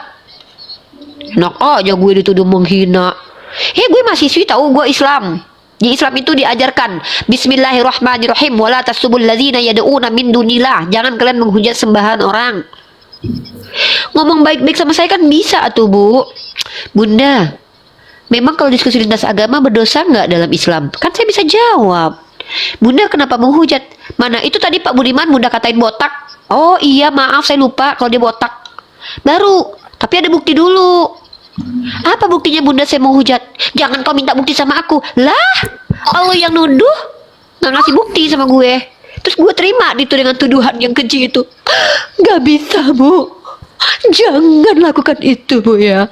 Enak aja gue dituduh menghina. Gue mahasiswi tahu gue Islam. Di Islam itu diajarkan Bismillahirrahmanirrahim wala tasubul ladzina yad'una min dunillah. Jangan kalian menghujat sembahan orang. Ngomong baik-baik sama saya kan bisa atuh bu. Bunda, memang kalau diskusi lintas agama berdosa nggak dalam Islam? Kan saya bisa jawab. Bunda kenapa menghujat? Mana itu tadi Pak Budiman Bunda katain botak. Oh iya maaf saya lupa kalau dia botak. Baru, tapi ada bukti dulu. Apa buktinya bunda saya mau hujat? Jangan kau minta bukti sama aku. Lah, Allah yang nuduh nggak ngasih bukti sama gue. Terus gue terima itu dengan tuduhan yang keji itu. Gak bisa bu. Jangan lakukan itu bu ya.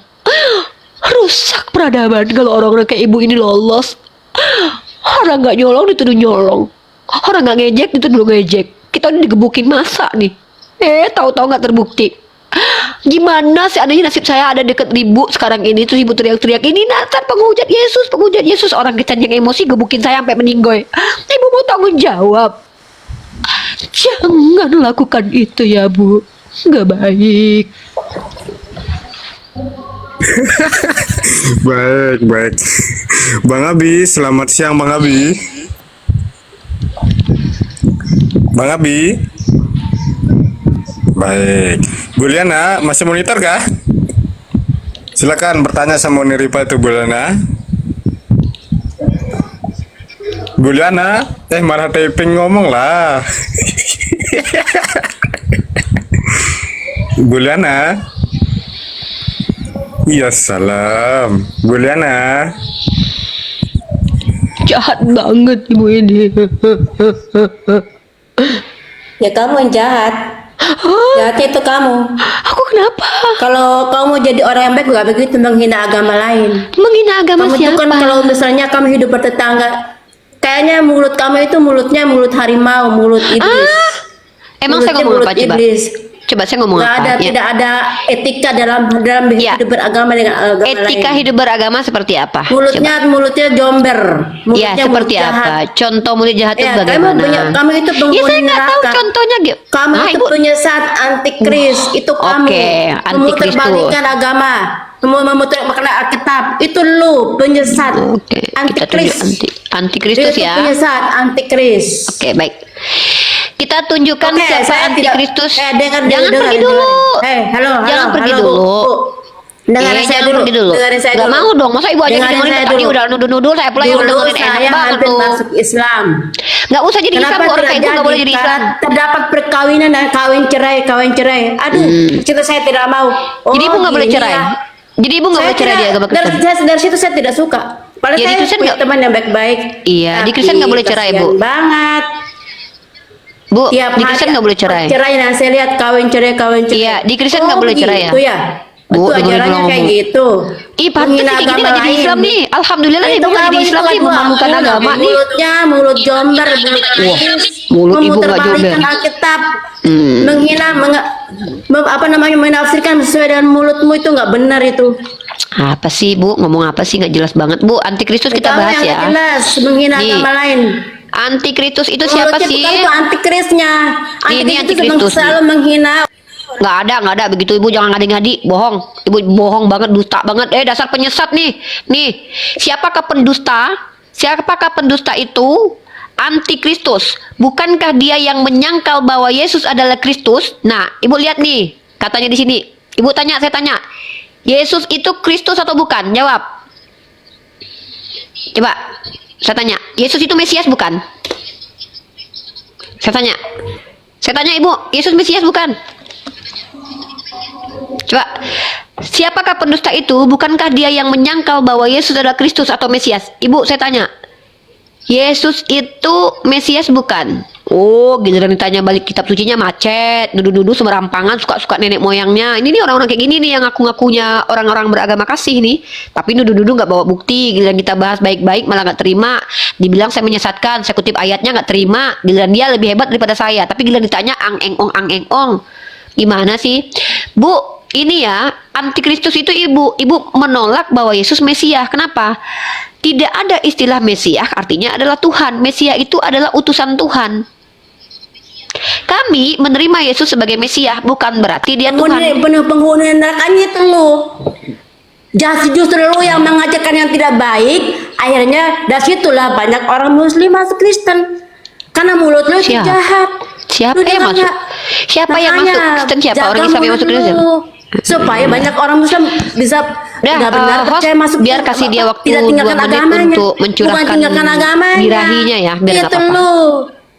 Rusak peradaban kalau orang-orang kayak ibu ini lolos. Orang nggak nyolong dituduh nyolong. Orang nggak ngejek dituduh ngejek. Kita udah digebukin masa nih. Tahu-tahu nggak terbukti. Gimana seandainya nasib saya ada deket ibu sekarang ini, terus ibu teriak-teriak ini Nathan penghujat Yesus, orang kita yang emosi gebukin saya sampai meninggoy. Ibu mau tanggung jawab. Jangan lakukan itu ya bu, nggak baik. Baik. Bang Abi, selamat siang Bang Abi. Bang Abi. Baik. Bu Liana, masih monitor kah? Silakan bertanya sama Niripa itu Bu Liana. Bu Liana, marah taping ngomong lah. Bu Liana. Iya salam. Bu Liana. Jahat banget ibu ini. Ya kamu yang jahat. Jahatnya itu kamu. Aku kenapa? Kalau kamu jadi orang yang baik gak begitu menghina agama lain. Menghina agama Kamu itu siapa? kan kalau misalnya kamu hidup bertetangga, kayaknya mulut kamu itu mulutnya mulut harimau, mulut iblis. Emang saya Mulutnya ngomong mulut apa coba? iblis. Coba saya ngomong Nggak apa? ada, Ya. tidak ada etika dalam Ya. hidup beragama dengan agama Etika lain. hidup beragama seperti apa? Mulutnya jomber. Ya, Mulutnya seperti mulut jahat. apa? Contoh mulut jahat itu Ya, bagaimana? kamu itu Ya penghuni saya nggak tahu neraka. contohnya gitu. Kamu itu Ibu. punya saat antikris, itu kamu. Oke, antikristus. Memutarbalikkan agama, memutarbalikkan Alkitab, itu lu penyesat. Oke, kita tunjuk Antikris. antikristus Itu ya. penyesat antikris. Oke, baik. Kita tunjukkan Oke, siapa saya tidak- antikristus. dengar, Jangan dengar, pergi dengar. dulu. Halo, Jangan halo, pergi halo, dulu. Bu. Dengarin saya Jangan dulu. pergi dulu. Dengarin saya Gak dulu. mau dong. Masa ibu aja Dengarin dengerin saya tadi dulu. udah nuduh-nuduh, saya pula yang Dulu dengerin enak saya banget hampir tuh. masuk Islam. Gak usah jadi Islam, Bu. Orang kayak ibu gak boleh jadi Islam. Terdapat perkawinan dan kawin cerai. Aduh, cerita saya tidak mau. Oh, Jadi ibu gak boleh gini cerai. ya. Jadi ibu gak Saya boleh cerai di tidak- agama Kristen. dari situ saya tidak suka. Padahal Ya, di saya Kristen punya nggak- teman yang baik-baik. Iya, di Tapi Kristen nggak boleh cerai, Bu. kasihan banget. Bu, Tiap di Kristen nggak boleh cerai. Cerai, nah saya lihat kawin cerai. Iya, di Kristen nggak boleh cerai ya? Gitu ya. Bu, Itu dengerin ajarannya dulu kayak ngomong. gitu. Ih, pantes Menghina nih, gini agama gak jadi lain. Islam nih. Alhamdulillah nih, Itu ibu gak kamu jadi itu Islam nih, lagu memalukan aku, agama nih. Mulut jomber, mulut Wah, iblis, mulut ibu nggak memutarbalikkan jomber. Alkitab, menghina, menafsirkan sesuai dengan mulutmu itu nggak benar itu. Apa sih, Bu? Ngomong apa sih? Nggak jelas banget, Bu. Antikristus kita Kamu bahas yang ya. nggak jelas, menghina Nih, agama lain. Antikristus itu siapa Mulutnya sih? bukan itu antikrisnya. Ini Antikris itu antikristus selalu nih. menghina. Nggak ada begitu, ibu jangan ngadi-ngadi, bohong. Ibu bohong banget, dusta banget. Dasar penyesat nih. Nih, siapakah pendusta? Siapakah pendusta itu? Antikristus. Bukankah dia yang menyangkal bahwa Yesus adalah Kristus? Nah, ibu lihat nih, katanya di sini. Ibu tanya, saya tanya. Yesus itu Kristus atau bukan? Jawab. Coba, saya tanya. Yesus itu Mesias bukan? Saya tanya ibu, Yesus Mesias bukan? Coba, siapakah pendusta itu? Bukankah dia yang menyangkal bahwa Yesus adalah Kristus atau Mesias? Ibu, saya tanya. Yesus itu Mesias bukan? Oh, giliran ditanya balik kitab sucinya macet, nuduh-nuduh semerampangan, suka-suka nenek moyangnya. Ini nih orang-orang kayak gini nih yang ngaku-ngakunya orang-orang beragama kasih nih. Tapi nuduh-nuduh nggak bawa bukti. Giliran kita bahas baik-baik malah nggak terima. Dibilang saya menyesatkan, saya kutip ayatnya nggak terima. Giliran dia lebih hebat daripada saya. Tapi giliran ditanya ang eng ong. Gimana sih? Bu, ini ya, antikristus itu ibu menolak bahwa Yesus Mesias. Kenapa? Tidak ada istilah Mesias, artinya adalah Tuhan. Mesias itu adalah utusan Tuhan. Kami menerima Yesus sebagai Mesias, bukan berarti dia Tuhan. Penghuni nerakanya itu lu. Justru lu yang mengajarkan yang tidak baik. Akhirnya dari situlah banyak orang Muslim masuk Kristen. Karena mulut lu itu Siapa? jahat. Siapa Lu yang dengar masuk? nggak? Siapa yang Makanya, masuk Kristen? Siapa jaga orang Islam yang mulut masuk Kristen? lu. Supaya banyak orang Muslim bisa Dah, benar-benar host, percaya masuk biar kasih dia waktu tidak 2 tinggalkan menit agamanya. untuk Bukan mencurahkan tinggalkan agamanya. birahinya ya, biar nggak Itu apa-apa. lu,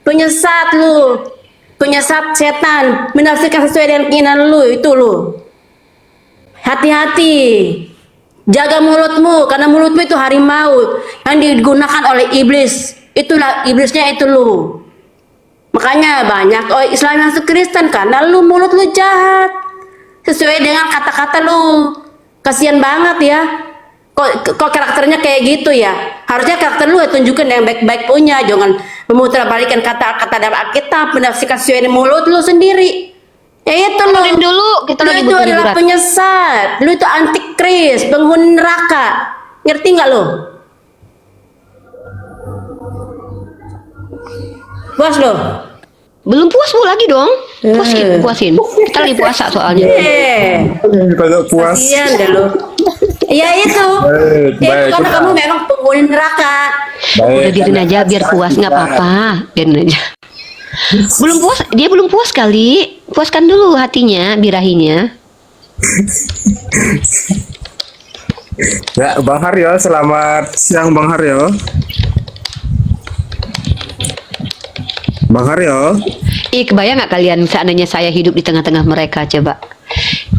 penyesat lu. Penyesat setan, menafsirkan sesuai dengan keinginan lu, itu lu. Hati-hati. Jaga mulutmu, karena mulutmu itu harimau yang digunakan oleh iblis. Itulah iblisnya itu lu. Makanya banyak Islam yang masuk Kristen karena lu mulut lu jahat. Sesuai dengan kata-kata lu. Kasihan banget ya. Kok karakternya kayak gitu ya? Harusnya karakter lu tunjukkan yang baik-baik punya, jangan memutarbalikkan kata-kata dalam Alkitab, menafsirkan sesuai dengan mulut lu sendiri. Ya itu lu. Dengerin dulu, kita Lu lagi itu butuh adalah hiburan. penyesat. Lu itu antikris, penghuni neraka. Ngerti nggak lu? Puas lo? Belum puas Bu lagi dong. Puasin. Kita lagi puasa soalnya. Banyak puas. Kasihan deh lu. Ya itu. Baik, Karena baik. kamu memang penghuni neraka. Udah biarin aja biar puas, nggak apa-apa. Biarin aja. Belum puas, dia belum puas kali. Puaskan dulu hatinya, birahinya. Ya, Bang Haryo, selamat siang Bang Haryo. Bang Haryo. Ih, kebayang nggak kalian seandainya saya hidup di tengah-tengah mereka, coba.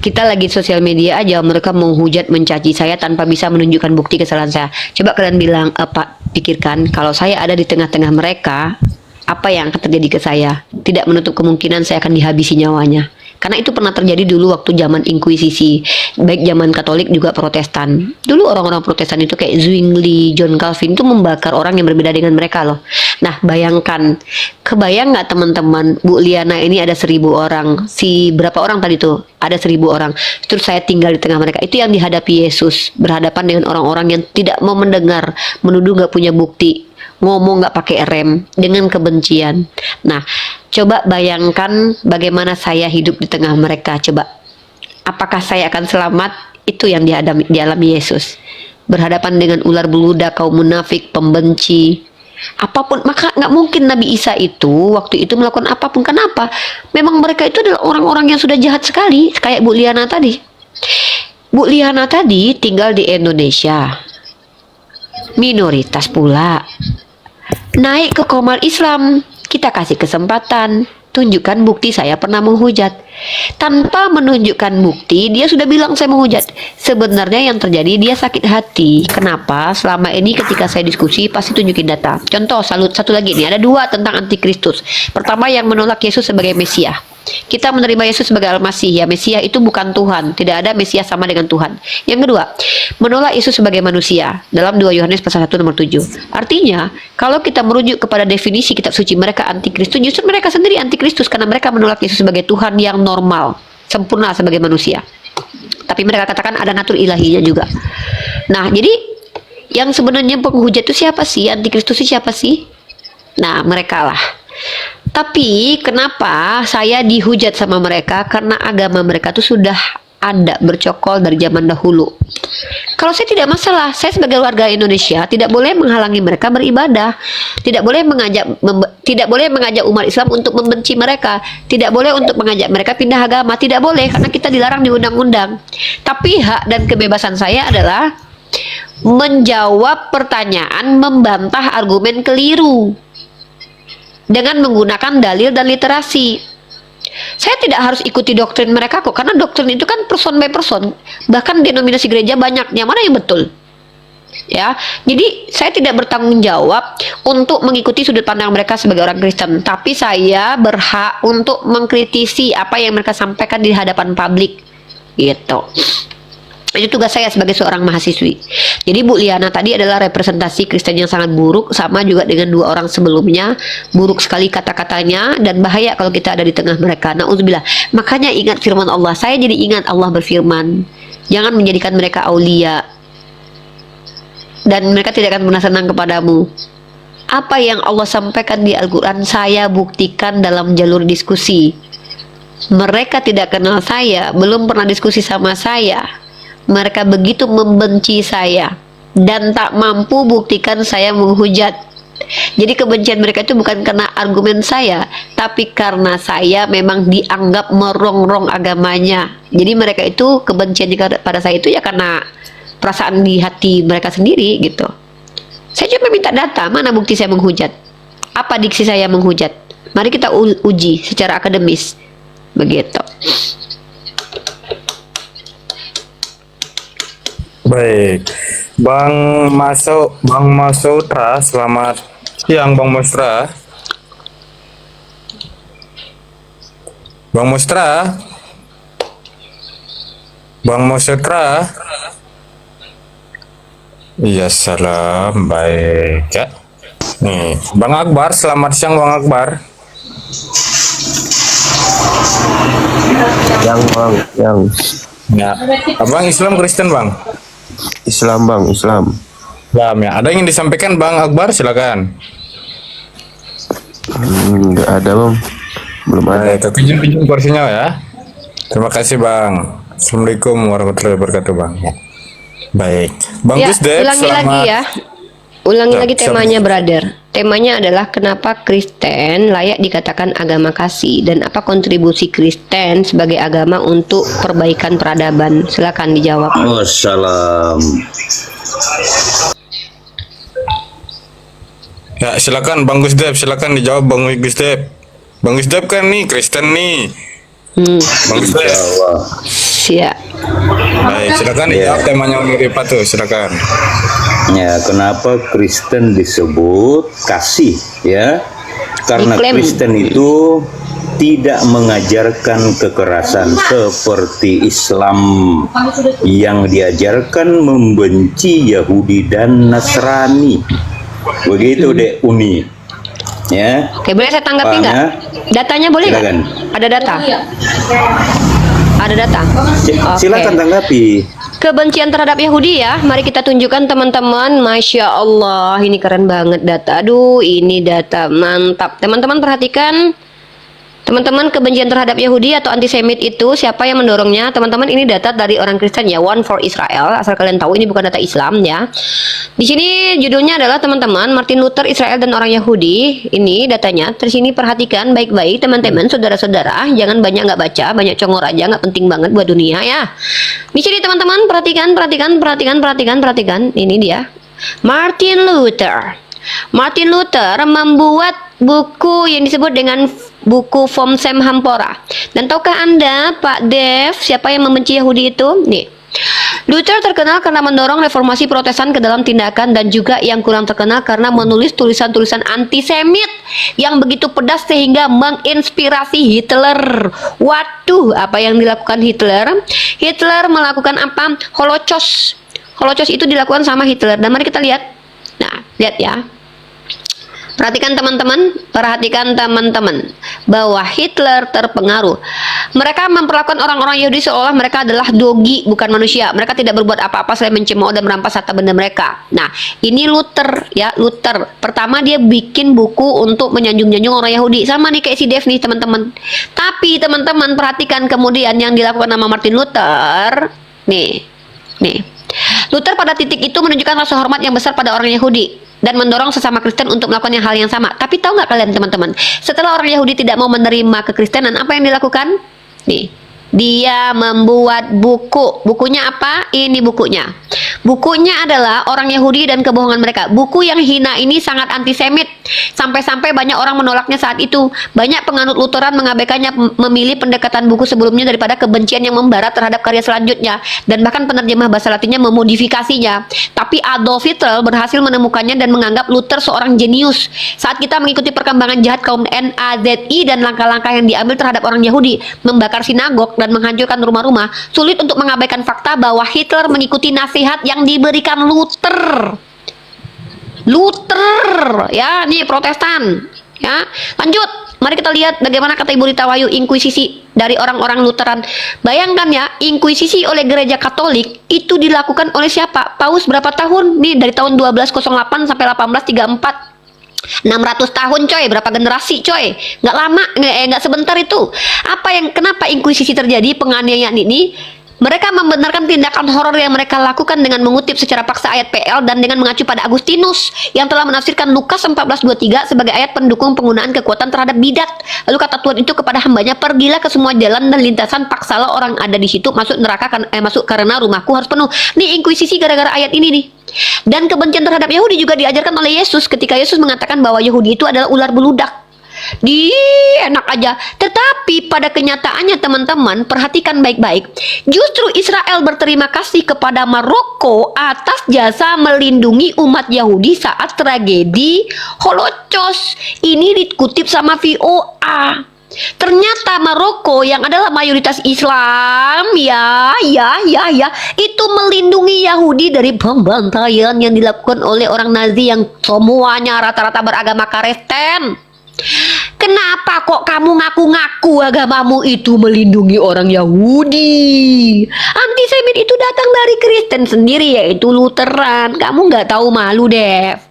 Kita lagi sosial media aja mereka menghujat, mencaci saya tanpa bisa menunjukkan bukti kesalahan saya. Coba kalian bilang, Pak, pikirkan kalau saya ada di tengah-tengah mereka, apa yang akan terjadi ke saya? Tidak menutup kemungkinan saya akan dihabisi nyawanya. Karena itu pernah terjadi dulu waktu zaman Inkuisisi, baik zaman Katolik juga Protestan. Dulu orang-orang Protestan itu kayak Zwingli, John Calvin itu membakar orang yang berbeda dengan mereka loh. Nah, bayangkan, kebayang nggak teman-teman, Bu Liana ini ada 1.000 orang, si berapa orang tadi tuh? Ada 1.000 orang. Terus saya tinggal di tengah mereka. Itu yang dihadapi Yesus, berhadapan dengan orang-orang yang tidak mau mendengar, menuduh nggak punya bukti, ngomong nggak pakai rem, dengan kebencian. Nah, coba bayangkan bagaimana saya hidup di tengah mereka. Coba, apakah saya akan selamat? Itu yang dialami Yesus, berhadapan dengan ular beludak, kaum munafik, pembenci, apapun. Maka nggak mungkin Nabi Isa itu waktu itu melakukan apapun. Kenapa? Memang mereka itu adalah orang-orang yang sudah jahat sekali, kayak Bu Liana tadi. Bu Liana tadi tinggal di Indonesia, minoritas pula, naik ke Komal Islam, kita kasih kesempatan, tunjukkan bukti saya pernah menghujat. Tanpa menunjukkan bukti, dia sudah bilang saya menghujat. Sebenarnya yang terjadi dia sakit hati. Kenapa? Selama ini ketika saya diskusi pasti tunjukin data. Contoh, satu lagi nih, ada 2 tentang antikristus. Pertama, yang menolak Yesus sebagai Mesias. Kita menerima Yesus sebagai Al-Masih, ya Mesias itu bukan Tuhan, tidak ada Mesias sama dengan Tuhan. Yang kedua, menolak Yesus sebagai manusia dalam 2 Yohanes pasal 1 nomor 7. Artinya, kalau kita merujuk kepada definisi kitab suci mereka antikristus, justru mereka sendiri antikristus karena mereka menolak Yesus sebagai Tuhan yang normal, sempurna sebagai manusia. Tapi mereka katakan ada natur ilahinya juga. Nah, jadi yang sebenarnya penghujat itu siapa sih? Antikristus itu siapa sih? Nah, mereka lah. Tapi kenapa saya dihujat sama mereka? Karena agama mereka itu sudah ada bercokol dari zaman dahulu. Kalau saya tidak masalah, saya sebagai warga Indonesia tidak boleh menghalangi mereka beribadah, tidak boleh mengajak umat Islam untuk membenci mereka, tidak boleh untuk mengajak mereka pindah agama, tidak boleh karena kita dilarang di undang-undang. Tapi hak dan kebebasan saya adalah menjawab pertanyaan, membantah argumen keliru dengan menggunakan dalil dan literasi. Saya tidak harus ikuti doktrin mereka kok, karena doktrin itu kan person by person. Bahkan denominasi gereja banyak, yang mana yang betul? Ya, jadi saya tidak bertanggung jawab untuk mengikuti sudut pandang mereka sebagai orang Kristen, tapi saya berhak untuk mengkritisi apa yang mereka sampaikan di hadapan publik, gitu. Itu tugas saya sebagai seorang mahasiswi. Jadi Bu Liana tadi adalah representasi Kristen yang sangat buruk, sama juga dengan 2 orang sebelumnya. Buruk sekali kata-katanya dan bahaya kalau kita ada di tengah mereka. Nauzubillah. Makanya ingat firman Allah. Saya jadi ingat Allah berfirman, jangan menjadikan mereka aulia dan mereka tidak akan pernah senang kepadamu. Apa yang Allah sampaikan di Al-Quran saya buktikan dalam jalur diskusi. Mereka tidak kenal saya, belum pernah diskusi sama saya. Mereka begitu membenci saya dan tak mampu buktikan saya menghujat. Jadi kebencian mereka itu bukan karena argumen saya, tapi karena saya memang dianggap merongrong agamanya. Jadi mereka itu kebencian pada saya itu ya karena perasaan di hati mereka sendiri gitu. Saya cuma minta data, mana bukti saya menghujat, apa diksi saya menghujat. Mari kita uji secara akademis, begitu. Baik, Bang Masutra, selamat siang Bang Mustra. Bang Mustra, Bang Masutra. Iya, salam, baik ya. Nih, Bang Akbar, selamat siang Bang Akbar. Yang bang, yang Ya, Abang Islam Kristen Bang? Islam bang, Islam. Islam ya. Ada yang disampaikan Bang Akbar, silakan. Nggak ada bang, belum ada. Baik, pinjam kursinya ya. Terima kasih Bang. Assalamualaikum warahmatullahi wabarakatuh Bang. Ya. Baik, Bang Ya, Gusdep, ulangi selamat. lagi ya. Ulangi Ya, lagi temanya, brother. Temanya adalah kenapa Kristen layak dikatakan agama kasih dan apa kontribusi Kristen sebagai agama untuk perbaikan peradaban. Silakan dijawab. Wassalam. Ya, silakan Bang Gusdep, silakan dijawab Bang Gusdep. Bang Gusdep kan nih Kristen nih. Bang Gusdep. Siap. Baik, silakan dijawab temanya Umi Rifa tuh, silakan. Ya, kenapa Kristen disebut kasih ya? Karena Diklaim. Kristen itu tidak mengajarkan kekerasan seperti Islam yang diajarkan membenci Yahudi dan Nasrani. Begitu deh Uni. Ya. Oke, boleh saya tanggapi Paham nggak? ya? Datanya boleh nggak? Silakan. Ada data? Ada data? Silakan Oke. tanggapi. Kebencian terhadap Yahudi ya. Mari kita tunjukkan teman-teman. Masya Allah, ini keren banget data. Aduh, ini data mantap. Teman-teman perhatikan. Teman-teman, kebencian terhadap Yahudi atau antisemit itu siapa yang mendorongnya? Teman-teman, ini data dari orang Kristen ya, One for Israel. Asal kalian tahu ini bukan data Islam ya. Di sini judulnya adalah teman-teman Martin Luther, Israel dan orang Yahudi. Ini datanya. Terus ini perhatikan baik-baik teman-teman, saudara-saudara. Jangan banyak nggak baca, banyak congor aja, nggak penting banget buat dunia ya. Di sini teman-teman perhatikan. Ini dia. Martin Luther. Martin Luther membuat buku yang disebut dengan buku Vom Sem Hampora. Dan tahukah Anda, Pak Dev, siapa yang membenci Yahudi itu? Nih. Luther terkenal karena mendorong reformasi Protestan ke dalam tindakan, dan juga yang kurang terkenal karena menulis tulisan-tulisan antisemit yang begitu pedas sehingga menginspirasi Hitler. Waduh, apa yang dilakukan Hitler? Hitler melakukan apa? Holocaust. Holocaust itu dilakukan sama Hitler. Dan mari kita lihat. Nah, lihat ya. Perhatikan teman-teman bahwa Hitler terpengaruh. Mereka memperlakukan orang-orang Yahudi seolah mereka adalah dogi, bukan manusia. Mereka tidak berbuat apa-apa selain mencemooh dan merampas harta benda mereka. Nah, ini Luther ya, Luther. Pertama dia bikin buku untuk menyanjung-nyanjung orang Yahudi. Sama nih kayak si Dev nih, teman-teman. Tapi teman-teman perhatikan kemudian yang dilakukan sama Martin Luther. Nih. Luther pada titik itu menunjukkan rasa hormat yang besar pada orang Yahudi dan mendorong sesama Kristen untuk melakukan hal yang sama. Tapi tahu nggak kalian teman-teman, setelah orang Yahudi tidak mau menerima kekristenan, apa yang dilakukan? Nih, dia membuat buku. Bukunya apa? Ini bukunya. Bukunya adalah orang Yahudi dan kebohongan mereka. Buku yang hina ini sangat antisemit. Sampai-sampai banyak orang menolaknya saat itu. Banyak penganut Lutheran mengabaikannya, memilih pendekatan buku sebelumnya daripada kebencian yang membara terhadap karya selanjutnya. Dan bahkan penerjemah bahasa Latinnya memodifikasinya. Tapi Adolf Hitler berhasil menemukannya dan menganggap Luther seorang jenius. Saat kita mengikuti perkembangan jahat kaum Nazi dan langkah-langkah yang diambil terhadap orang Yahudi, membakar sinagog dan menghancurkan rumah-rumah, sulit untuk mengabaikan fakta bahwa Hitler mengikuti nasihat yang diberikan Luther. Ya, ini Protestan. Ya, lanjut. Mari kita lihat bagaimana kata Ibu Rita Wahyu inkuisisi dari orang-orang Lutheran. Bayangkan ya, inkuisisi oleh gereja Katolik itu dilakukan oleh siapa? Paus berapa tahun? Nih dari tahun 1208 sampai 1834. 600 tahun coy, berapa generasi coy? Nggak lama, nggak sebentar itu. Kenapa inkuisisi terjadi, penganiayaan ini? Mereka membenarkan tindakan horor yang mereka lakukan dengan mengutip secara paksa ayat PL dan dengan mengacu pada Agustinus yang telah menafsirkan Lukas 14:23 sebagai ayat pendukung penggunaan kekuatan terhadap bidat. Lalu kata Tuhan itu kepada hambanya, pergilah ke semua jalan dan lintasan, paksalah orang ada di situ masuk neraka masuk karena rumahku harus penuh. Nih inkuisisi gara-gara ayat ini nih. Dan kebencian terhadap Yahudi juga diajarkan oleh Yesus ketika Yesus mengatakan bahwa Yahudi itu adalah ular beludak. Enak aja. Tetapi pada kenyataannya teman-teman, perhatikan baik-baik. Justru Israel berterima kasih kepada Maroko atas jasa melindungi umat Yahudi saat tragedi Holocaust. Ini dikutip sama VOA. Ternyata Maroko yang adalah mayoritas Islam itu melindungi Yahudi dari pembantaian yang dilakukan oleh orang Nazi yang semuanya rata-rata beragama Kristen. Kenapa kok kamu ngaku-ngaku agamamu itu melindungi orang Yahudi? Antisemit itu datang dari Kristen sendiri, yaitu Lutheran. Kamu nggak tahu malu, Dev?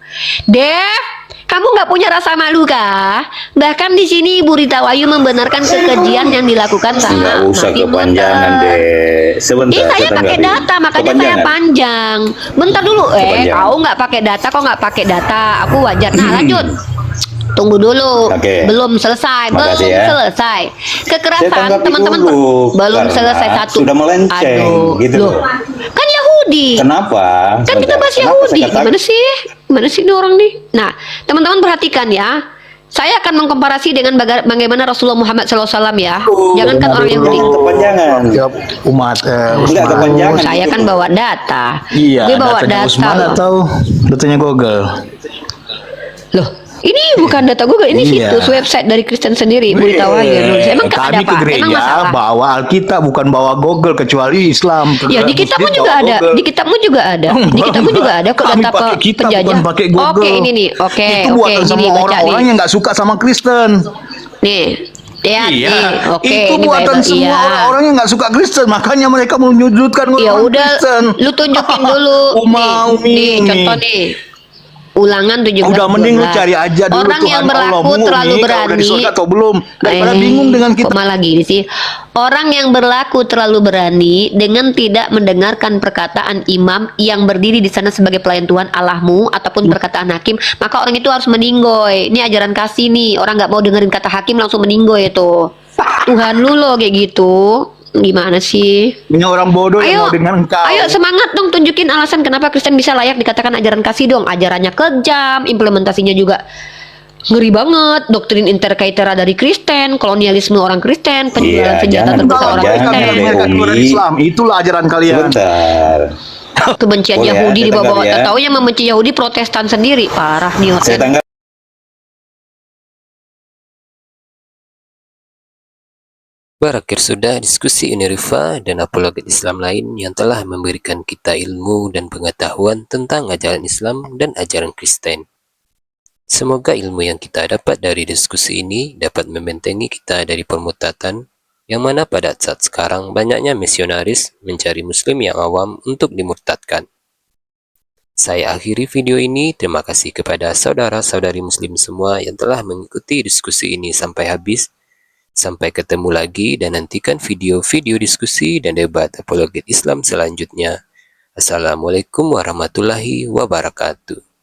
Kamu nggak punya rasa malu kah? Bahkan di sini Ibu Rita Wahyu membenarkan kekejian yang dilakukan sama Nggak usah Martin kepanjangan Luther. deh. Sebentar. Saya pakai data, makanya saya panjang. Bentar dulu, kau nggak pakai data, kok nggak pakai data? Aku wajar. Nah, lanjut. Tunggu dulu, belum selesai, Kekerasan, teman-teman, belum selesai satu. Sudah melenceng, gitu loh. Kan Yahudi. Kenapa? Kan kita bahas Yahudi. Gimana sih ini orang nih? Nah, teman-teman perhatikan ya. Saya akan mengkomparasi dengan bagaimana Rasulullah Muhammad SAW ya. Jangan kan orang Yahudi. Kepanjangan. Umat Enggak kepanjangan. Saya kan bawa data. Iya, Gue bawa datanya data Usman loh. atau datanya Google? Loh, ini bukan data Google, ini Iya. situs website dari Kristen sendiri, Bu Tawahir. Emang kami ada ke apa? Emang gereja masalah? bawa Alkitab, bukan bawa Google, kecuali Islam. Ya di kitabmu Muslim juga bawa ada, Google. di kitabmu juga ada, di kitabmu juga ada kok Kami data pakai kitab, penjajah. bukan pakai Google. Oke ini nih, oke Itu oke, buatan ini sama baca orang-orang nih. yang nggak suka sama Kristen. Nih, lihat Iya, nih, oke itu ini buatan Bible, semua iya. orang-orang yang nggak suka Kristen, makanya mereka menyudutkan Ya orang udah, Kristen. lu tunjukin dulu. Nih, contoh nih. Ulangan 17. Udah mending lu cari aja dulu Orang yang Tuhan berlaku Allahmu terlalu nih, kalau berani. udah di surga atau belum, daripada bingung dengan kita. Kok malah gini sih? Orang yang berlaku terlalu berani dengan tidak mendengarkan perkataan imam yang berdiri di sana sebagai pelayan Tuhan Allahmu ataupun perkataan hakim, maka orang itu harus meninggoy. Ini ajaran kasih nih. Orang nggak mau dengerin kata hakim langsung meninggoy itu. Tuhan lu loh kayak gitu. Gimana sih? Ini orang bodoh yang mau dengan engkau. Ayo semangat dong, tunjukin alasan kenapa Kristen bisa layak dikatakan ajaran kasih dong. Ajarannya kejam, implementasinya juga ngeri banget. Doktrin interkaitera dari Kristen, kolonialisme orang Kristen, penjualan senjata jangan, terbesar orang jangan, Kristen, Mereka keluar dari Islam, itulah ajaran kalian. Sebentar. kebencian Boleh ya, Yahudi saya dibawa-bawa. tanggap ya. Tahu yang membenci Yahudi Protestan sendiri, parah nih. Saya tanggap. Berakhir sudah diskusi Unirifa dan apologet Islam lain yang telah memberikan kita ilmu dan pengetahuan tentang ajaran Islam dan ajaran Kristen. Semoga ilmu yang kita dapat dari diskusi ini dapat membentengi kita dari permutatan, yang mana pada saat sekarang banyaknya misionaris mencari muslim yang awam untuk dimurtadkan. Saya akhiri video ini, terima kasih kepada saudara-saudari muslim semua yang telah mengikuti diskusi ini sampai habis. Sampai ketemu lagi dan nantikan video-video diskusi dan debat apologet Islam selanjutnya. Assalamualaikum warahmatullahi wabarakatuh.